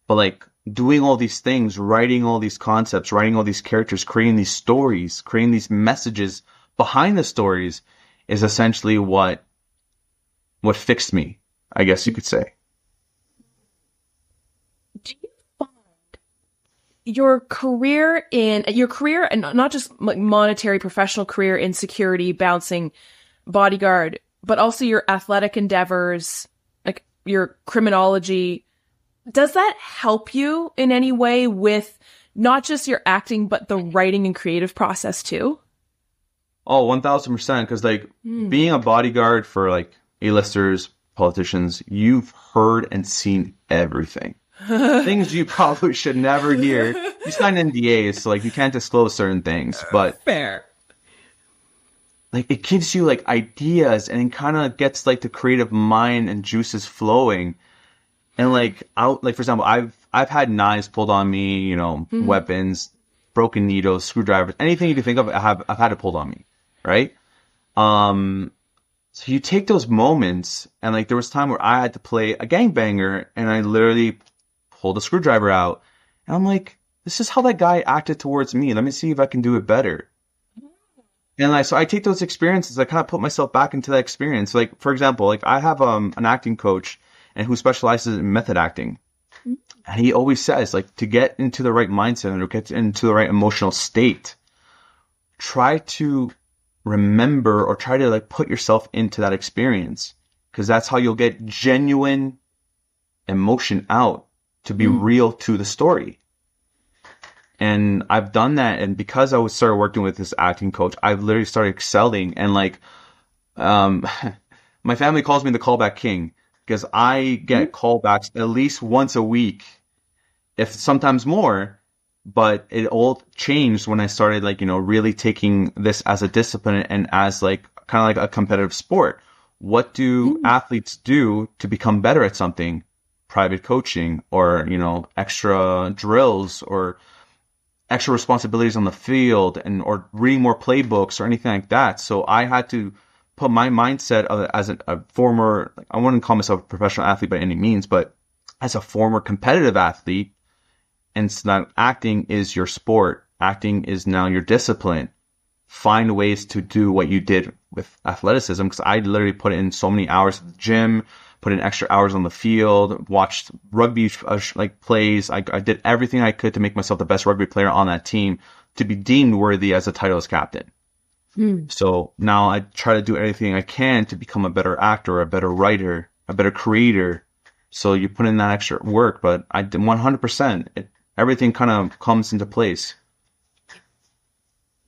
But like, doing all these things, writing all these concepts, writing all these characters, creating these stories, creating these messages behind the stories is essentially what fixed me, I guess you could say. Do you find your career, and not just like monetary professional career in security, bouncing, bodyguard, but also your athletic endeavors, like your criminology, does that help you in any way with not just your acting, but the writing and creative process too? Oh, 1000%. Because like being a bodyguard for like A-listers, politicians, you've heard and seen everything. Things you probably should never hear. You sign NDAs, so like you can't disclose certain things. But fair. Like, it gives you like ideas, and it kind of gets like the creative mind and juices flowing. And like, for example, I've had knives pulled on me, weapons, broken needles, screwdrivers, anything you can think of, I've had it pulled on me, right? So you take those moments, and like there was time where I had to play a gangbanger, and I literally pulled a screwdriver out, and I'm like, this is how that guy acted towards me. Let me see if I can do it better. And like, so I take those experiences, I kind of put myself back into that experience. Like, for example, like I have an acting coach and who specializes in method acting. And he always says, like, to get into the right mindset and to get into the right emotional state, try to remember or try to like put yourself into that experience, because that's how you'll get genuine emotion out to be real to the story. And I've done that, and because I started working with this acting coach, I've literally started excelling. And like, my family calls me the callback king, because I get callbacks at least once a week, if sometimes more. But it all changed when I started, like, you know, really taking this as a discipline and as like kind of like a competitive sport. What do athletes do to become better at something? Private coaching, or, you know, extra drills, or extra responsibilities on the field, and or reading more playbooks or anything like that. So I had to put my mindset as a former, I wouldn't call myself a professional athlete by any means, but as a former competitive athlete. And so that acting is your sport. Acting is now your discipline. Find ways to do what you did with athleticism, because I literally put in so many hours at the gym, put in extra hours on the field, watched rugby like plays. I did everything I could to make myself the best rugby player on that team, to be deemed worthy as a title as captain. So now I try to do everything I can to become a better actor, a better writer, a better creator. So you put in that extra work, but I did 100%. Everything kind of comes into place.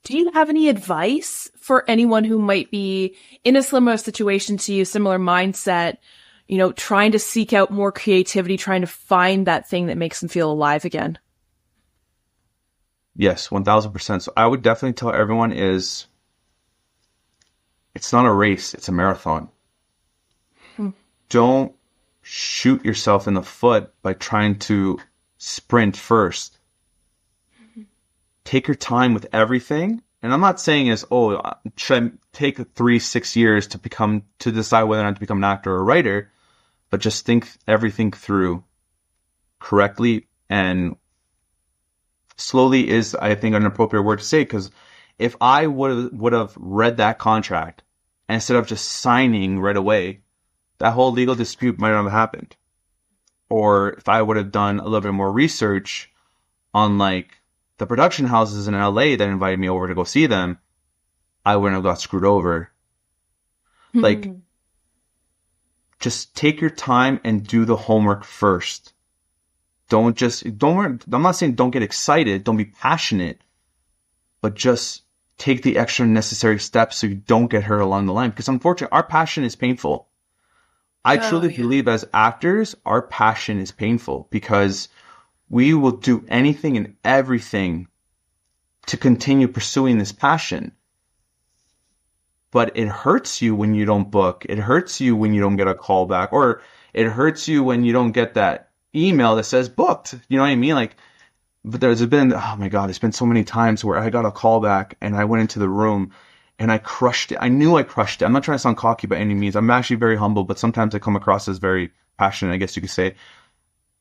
Do you have any advice for anyone who might be in a similar situation to you, similar mindset, you know, trying to seek out more creativity, trying to find that thing that makes them feel alive again? Yes, 1000%. So I would definitely tell everyone it's not a race, it's a marathon. Don't shoot yourself in the foot by trying to sprint first. Take your time with everything. And I'm not saying should I take 3-6 years to decide whether or not to become an actor or a writer, but just think everything through correctly. And slowly is, I think, an appropriate word to say, because if I would have read that contract instead of just signing right away, that whole legal dispute might not have happened. Or if I would have done a little bit more research on like the production houses in LA that invited me over to go see them, I wouldn't have got screwed over. Like, just take your time and do the homework first. I'm not saying don't get excited, don't be passionate, but just take the extra necessary steps so you don't get hurt along the line. Because unfortunately, our passion is painful. I truly believe as actors, our passion is painful, because we will do anything and everything to continue pursuing this passion. But it hurts you when you don't book. It hurts you when you don't get a call back, or it hurts you when you don't get that email that says booked. You know what I mean? Like, but there's been, oh my God, there's been so many times where I got a call back and I went into the room and I crushed it. I knew I crushed it. I'm not trying to sound cocky by any means. I'm actually very humble, but sometimes I come across as very passionate, I guess you could say.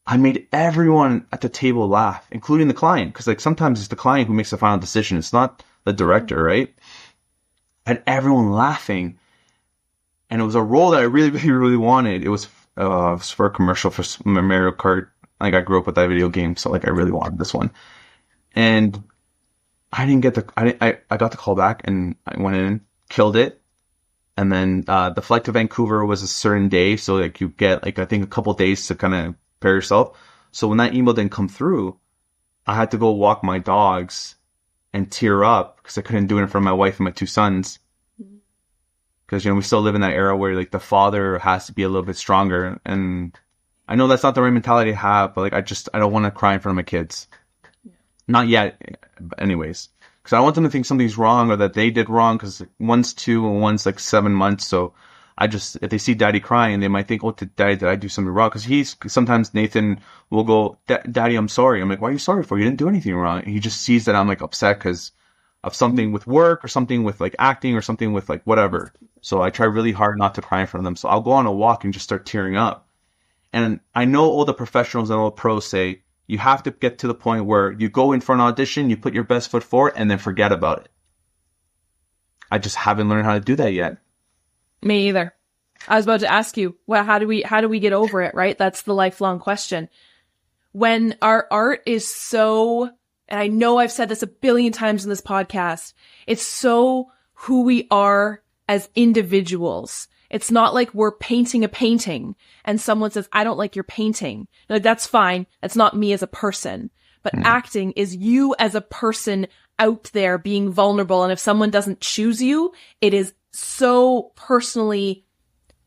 I made everyone at the table laugh, including the client. Because like sometimes it's the client who makes the final decision. It's not the director, right? I had everyone laughing. And it was a role that I really, really, really wanted. It was for a commercial for Mario Kart. Like, I grew up with that video game, so like I really wanted this one. And I got the call back and I went in, killed it. And then the flight to Vancouver was a certain day, so like you get like I think a couple days to kind of prepare yourself. So when that email didn't come through, I had to go walk my dogs and tear up because I couldn't do it in front of my wife and my two sons. Because, you know, we still live in that era where like the father has to be a little bit stronger. And I know that's not the right mentality to have, but like I don't want to cry in front of my kids. Yeah. Not yet, anyways. Because I don't want them to think something's wrong or that they did wrong, because one's 2 and one's like 7 months. So if they see daddy crying, they might think, oh, daddy, did I do something wrong? Because sometimes Nathan will go, daddy, I'm sorry. I'm like, why are you sorry for? You didn't do anything wrong. And he just sees that I'm like upset because of something with work or something with like acting or something with like whatever. So I try really hard not to cry in front of them. So I'll go on a walk and just start tearing up. And I know all the professionals and all the pros say you have to get to the point where you go in for an audition, you put your best foot forward, and then forget about it. I just haven't learned how to do that yet. Me either. I was about to ask you, well, how do we get over it, right? That's the lifelong question. When our art is so, and I know I've said this a billion times in this podcast, it's so who we are as individuals. It's not like we're painting a painting and someone says, I don't like your painting. Like, that's fine. That's not me as a person. But acting is you as a person out there being vulnerable. And if someone doesn't choose you, it is so personally,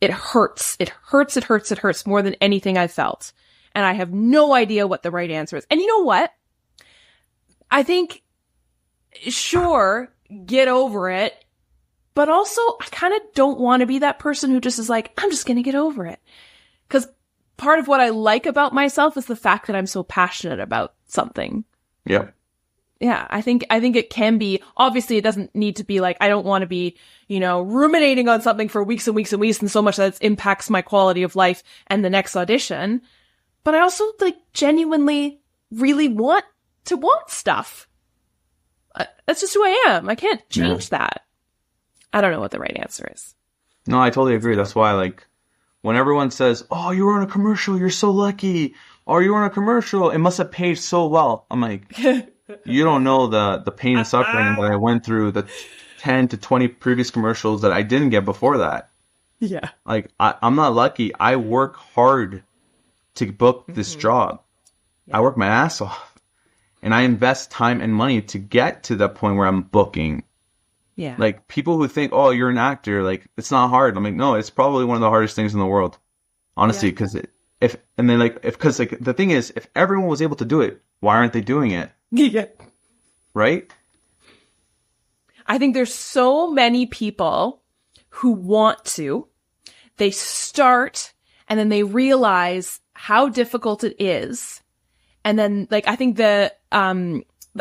it hurts. It hurts. It hurts. It hurts more than anything I've felt. And I have no idea what the right answer is. And you know what? I think, sure, get over it. But also, I kind of don't want to be that person who just is like, I'm just going to get over it. Because part of what I like about myself is the fact that I'm so passionate about something. Yep. Yeah, I think it can be, obviously it doesn't need to be like, I don't want to be, ruminating on something for weeks and weeks and weeks and so much that it impacts my quality of life and the next audition. But I also like genuinely really want stuff. That's just who I am. I can't change that. I don't know what the right answer is. No, I totally agree. That's why, like, when everyone says, oh, you were on a commercial, you're so lucky. Or you were on a commercial, it must have paid so well. I'm like, you don't know the pain and suffering that I went through, the 10 to 20 previous commercials that I didn't get before that. Yeah. Like, I'm not lucky. I work hard to book this job. Yeah. I work my ass off. And I invest time and money to get to the point where I'm booking. Yeah. Like, people who think, oh, you're an actor, like, it's not hard. I'm like, no, it's probably one of the hardest things in the world. Honestly, because because the thing is, if everyone was able to do it, why aren't they doing it? Yeah. Right? I think there's so many people who want to. They start and then they realize how difficult it is. And then, like, I think the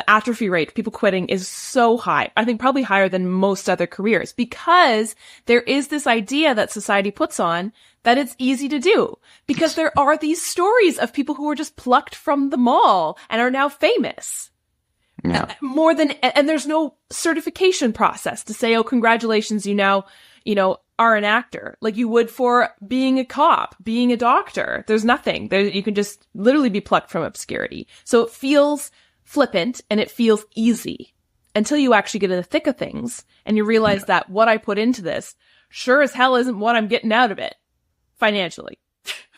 atrophy rate, people quitting, is so high. I think probably higher than most other careers, because there is this idea that society puts on that it's easy to do, because there are these stories of people who were just plucked from the mall and are now famous. Yeah. And there's no certification process to say, oh, congratulations, you now, are an actor, like you would for being a cop, being a doctor. There's nothing there. You can just literally be plucked from obscurity. So it feels flippant and it feels easy until you actually get in the thick of things and you realize that what I put into this sure as hell isn't what I'm getting out of it financially.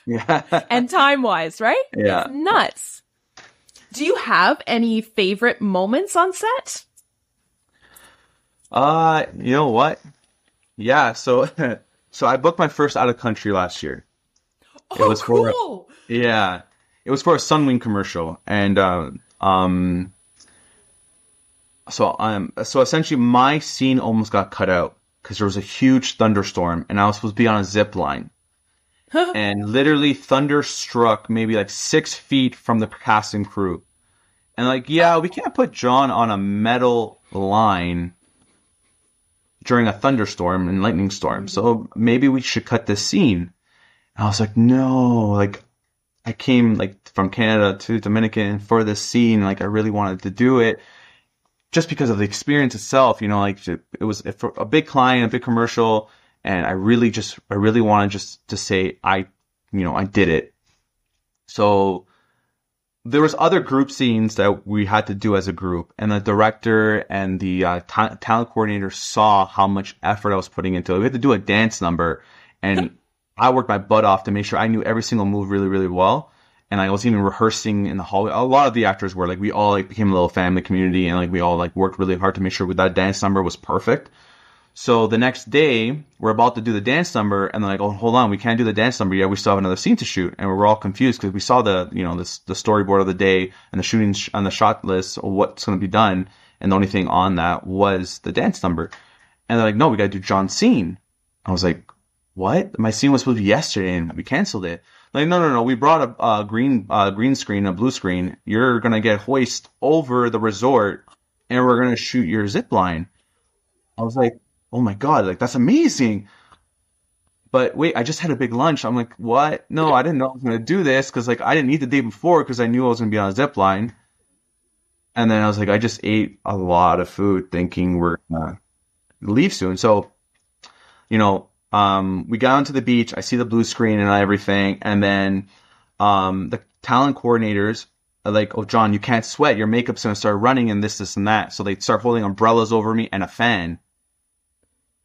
Yeah. And time-wise, right? Yeah. It's nuts. Do you have any favorite moments on set? You know what? Yeah, so I booked my first out of country last year. Oh, it was cool. It was for a Sunwing commercial, and so essentially my scene almost got cut out because there was a huge thunderstorm, and I was supposed to be on a zip line, and literally thunder struck maybe like 6 feet from the cast and crew, and like, yeah, we can't put Jon on a metal line during a thunderstorm and lightning storm. So maybe we should cut this scene. And I was like, no, like I came like from Canada to Dominican for this scene. Like I really wanted to do it just because of the experience itself, like it was a big client, a big commercial. And I really wanted just to say, I did it. So there was other group scenes that we had to do as a group, and the director and the talent coordinator saw how much effort I was putting into it. We had to do a dance number, and I worked my butt off to make sure I knew every single move really, really well. And I was even rehearsing in the hallway. A lot of the actors were like, we all like became a little family community, and like we all like worked really hard to make sure that dance number was perfect. So the next day, we're about to do the dance number, and they're like, oh, hold on, we can't do the dance number yet. We still have another scene to shoot. And we were all confused because we saw the storyboard of the day and the shooting on the shot list of what's going to be done. And the only thing on that was the dance number. And they're like, no, we got to do Jon's scene. I was like, what? My scene was supposed to be yesterday and we canceled it. Like, no. We brought a green screen, a blue screen. You're going to get hoist over the resort and we're going to shoot your zip line. I was like, oh my God, like that's amazing. But wait, I just had a big lunch. I'm like, what? No, I didn't know I was going to do this because like I didn't eat the day before because I knew I was going to be on a zip line. And then I was like, I just ate a lot of food thinking we're going to leave soon. So, we got onto the beach. I see the blue screen and everything. And then the talent coordinators are like, oh, Jon, you can't sweat. Your makeup's going to start running and this, and that. So they start holding umbrellas over me and a fan.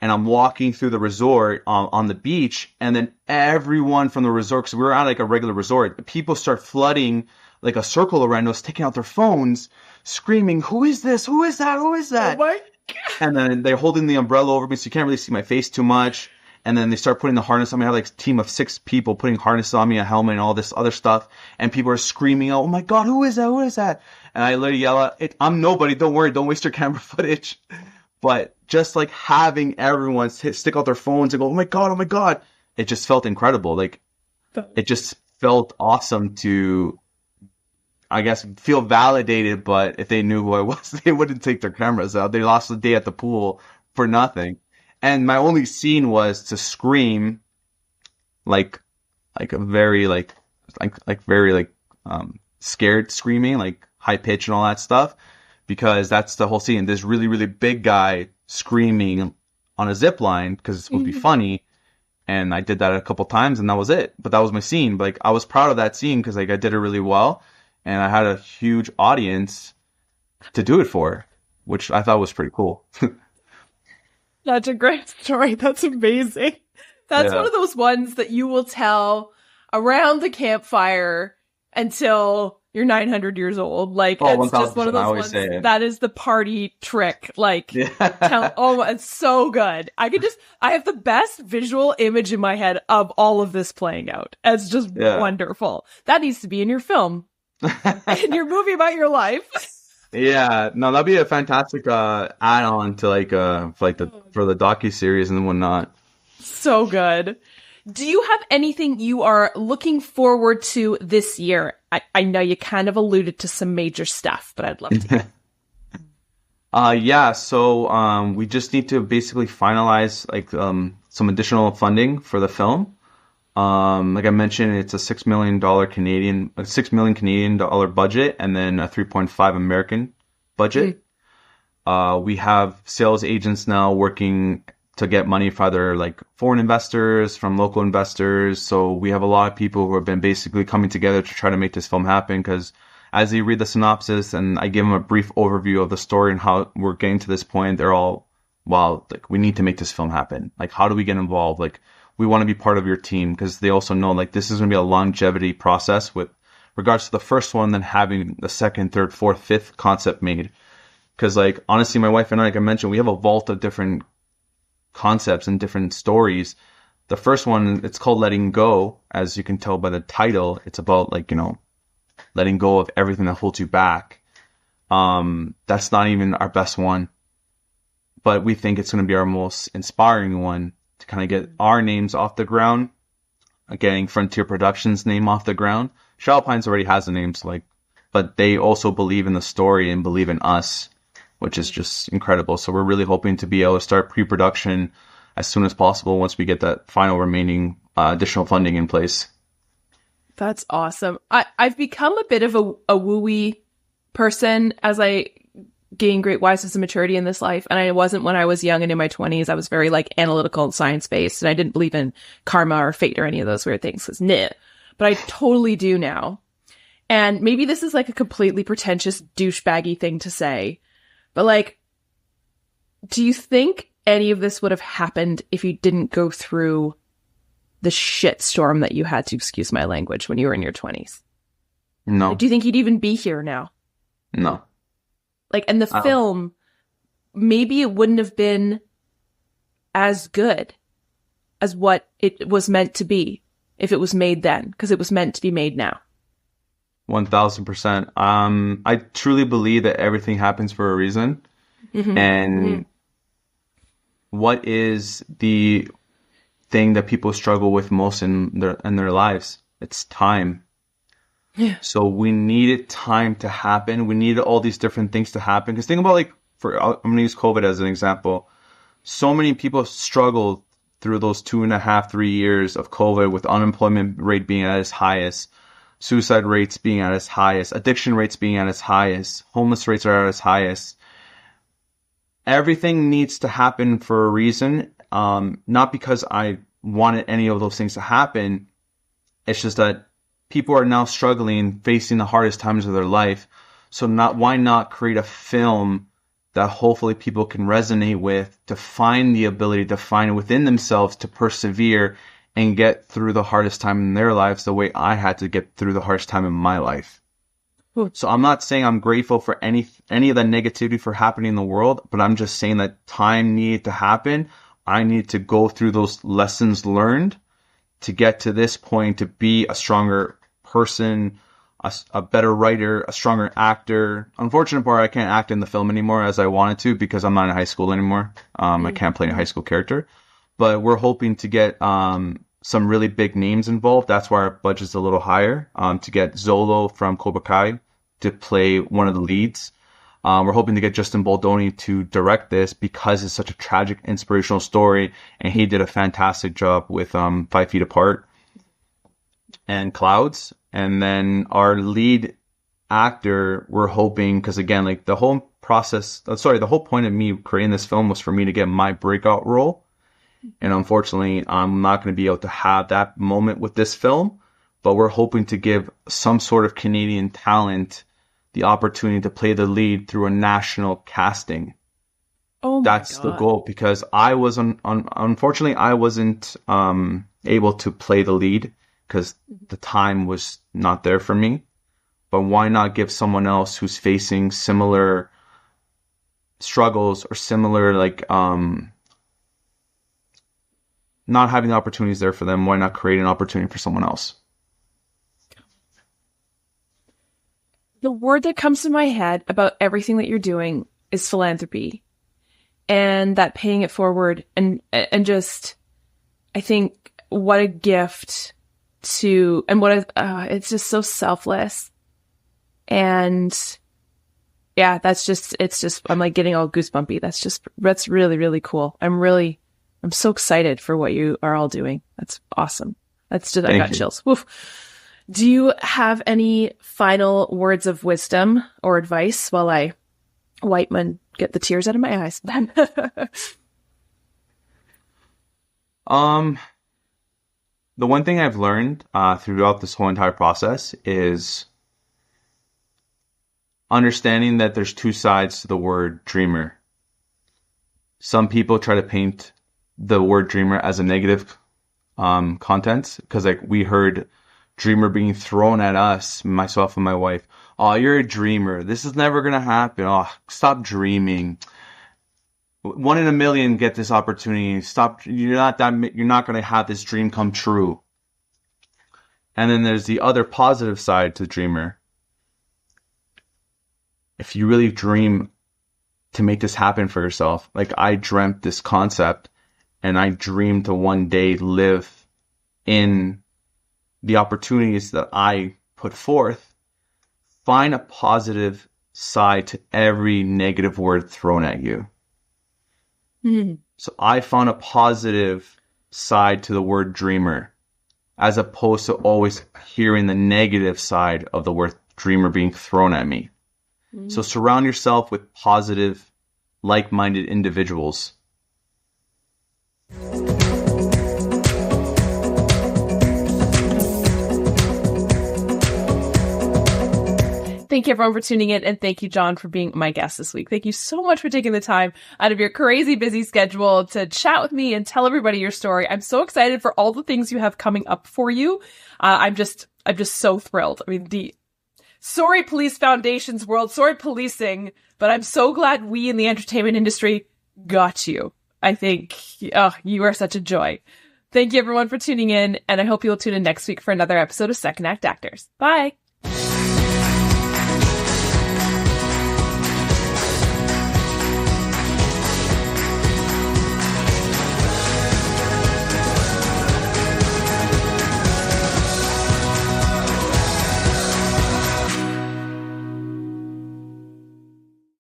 And I'm walking through the resort on the beach. And then everyone from the resort, because we were at like a regular resort, people start flooding like a circle around us, taking out their phones, screaming, who is this? Who is that? Who is that? Oh my God. And then they're holding the umbrella over me so you can't really see my face too much. And then they start putting the harness on me. I have like a team of 6 people putting harnesses on me, a helmet and all this other stuff. And people are screaming out, oh my God, who is that? Who is that? And I literally yell out, I'm nobody. Don't worry. Don't waste your camera footage. But just like having everyone stick out their phones and go, oh my God, it just felt incredible. Like it just felt awesome to, I guess, feel validated. But if they knew who I was, they wouldn't take their cameras out. They lost the day at the pool for nothing. And my only scene was to scream like a very very scared screaming, like high pitch and all that stuff. Because that's the whole scene. This really, really big guy screaming on a zip line because it's supposed to be funny. And I did that a couple times and that was it. But that was my scene. But, like, I was proud of that scene because like I did it really well. And I had a huge audience to do it for, which I thought was pretty cool. That's a great story. That's amazing. That's one of those ones that you will tell around the campfire until you're 900 years old. Like, it's just one of those ones. That is the party trick. Like, it's so good. I have the best visual image in my head of all of this playing out. It's just wonderful. That needs to be in your film. In your movie about your life. Yeah, no, that'd be a fantastic add-on to for the docu-series and whatnot. So good. Do you have anything you are looking forward to this year? I know you kind of alluded to some major stuff, but I'd love to. So we just need to basically finalize some additional funding for the film. Like I mentioned, it's a $6 million Canadian dollar budget, and then a 3.5 American budget. We have sales agents now working to get money from either like foreign investors, from local investors. So we have a lot of people who have been basically coming together to try to make this film happen. Because as you read the synopsis and I give them a brief overview of the story and how we're getting to this point, they're all, wow, like we need to make this film happen. Like, how do we get involved? Like, we want to be part of your team, because they also know like this is going to be a longevity process with regards to the first one, then having the second, third, fourth, fifth concept made. Because like, honestly, my wife and I, like I mentioned, we have a vault of different concepts and different stories. The first one, it's called Letting Go. As you can tell by the title, it's about like, letting go of everything that holds you back. That's not even our best one, but we think it's going to be our most inspiring one to kind of get our names off the ground, getting Frontier Productions' name off the ground. Shadow Pines already has a name, so but they also believe in the story and believe in us, which is just incredible. So we're really hoping to be able to start pre-production as soon as possible once we get that final remaining additional funding in place. That's awesome. I've become a bit of a wooey person as I gain great wisdom and maturity in this life. And I wasn't when I was young and in my 20s. I was very like analytical and science-based, and I didn't believe in karma or fate or any of those weird things. But I totally do now. And maybe this is like a completely pretentious douchebaggy thing to say, but like, do you think any of this would have happened if you didn't go through the shit storm that you had to, excuse my language, when you were in your 20s? No. Like, do you think you'd even be here now? No. Like, and the film, maybe it wouldn't have been as good as what it was meant to be if it was made then, because it was meant to be made now. 1000%. I truly believe that everything happens for a reason. Mm-hmm. And what is the thing that people struggle with most in their lives. It's time. Yeah. So we needed time to happen. We needed all these different things to happen. Because think about, like, I'm going to use COVID as an example. So many people struggled through those 2.5, 3 years of COVID, with unemployment rate being at its highest, suicide rates being at its highest, addiction rates being at its highest, homeless rates are at its highest. Everything needs to happen for a reason. Not because I wanted any of those things to happen. It's just that people are now struggling, facing the hardest times of their life. So why not create a film that hopefully people can resonate with, to find the ability to find within themselves to persevere and get through the hardest time in their lives the way I had to get through the hardest time in my life. So I'm not saying I'm grateful for any of the negativity for happening in the world, but I'm just saying that time needed to happen. I need to go through those lessons learned to get to this point, to be a stronger person, a better writer, a stronger actor. Unfortunate part, I can't act in the film anymore as I wanted to, because I'm not in high school anymore. I can't play a high school character, but we're hoping to get some really big names involved. That's why our budget's a little higher, to get Zolo from Cobra Kai to play one of the leads. We're hoping to get Justin Baldoni to direct this, because it's such a tragic, inspirational story, and he did a fantastic job with 5 Feet Apart and Clouds. And then our lead actor, we're hoping, because again, like, the whole point of me creating this film was for me to get my breakout role. And unfortunately, I'm not going to be able to have that moment with this film, but we're hoping to give some sort of Canadian talent the opportunity to play the lead through a national casting. Oh my That's God. the goal, because I wasn't, unfortunately, I wasn't able to play the lead because the time was not there for me. But why not give someone else who's facing similar struggles or similar, like, not having the opportunities there for them? Why not create an opportunity for someone else? The word that comes to my head about everything that you're doing is philanthropy, and that paying it forward, and just, I think, what a gift to, and it's just so selfless. And yeah, it's just, I'm like getting all goosebumpy. That's really, really cool. I'm so excited for what you are all doing. That's awesome. I got chills. Woof. Do you have any final words of wisdom or advice while I wipe and get the tears out of my eyes? The one thing I've learned throughout this whole entire process is understanding that there's two sides to the word dreamer. Some people try to paint the word dreamer as a negative content, because, like, we heard dreamer being thrown at us, myself and my wife. Oh, you're a dreamer. This is never going to happen. Oh, stop dreaming. 1 in a million get this opportunity. Stop. You're not going to have this dream come true. And then there's the other positive side to dreamer. If you really dream to make this happen for yourself, like I dreamt this concept, and I dreamed to one day live in the opportunities that I put forth, find a positive side to every negative word thrown at you. Mm-hmm. So I found a positive side to the word dreamer, as opposed to always hearing the negative side of the word dreamer being thrown at me. Mm-hmm. So surround yourself with positive, like-minded individuals. Thank you, everyone, for tuning in, and thank you, Jon, for being my guest this week. Thank you so much for taking the time out of your crazy busy schedule to chat with me and tell everybody your story. I'm so excited for all the things you have coming up for you. I'm just so thrilled. I mean, the sorry Police Foundation's world, sorry policing, but I'm so glad we in the entertainment industry got you. I think you are such a joy. Thank you, everyone, for tuning in, and I hope you'll tune in next week for another episode of Second Act Actors. Bye.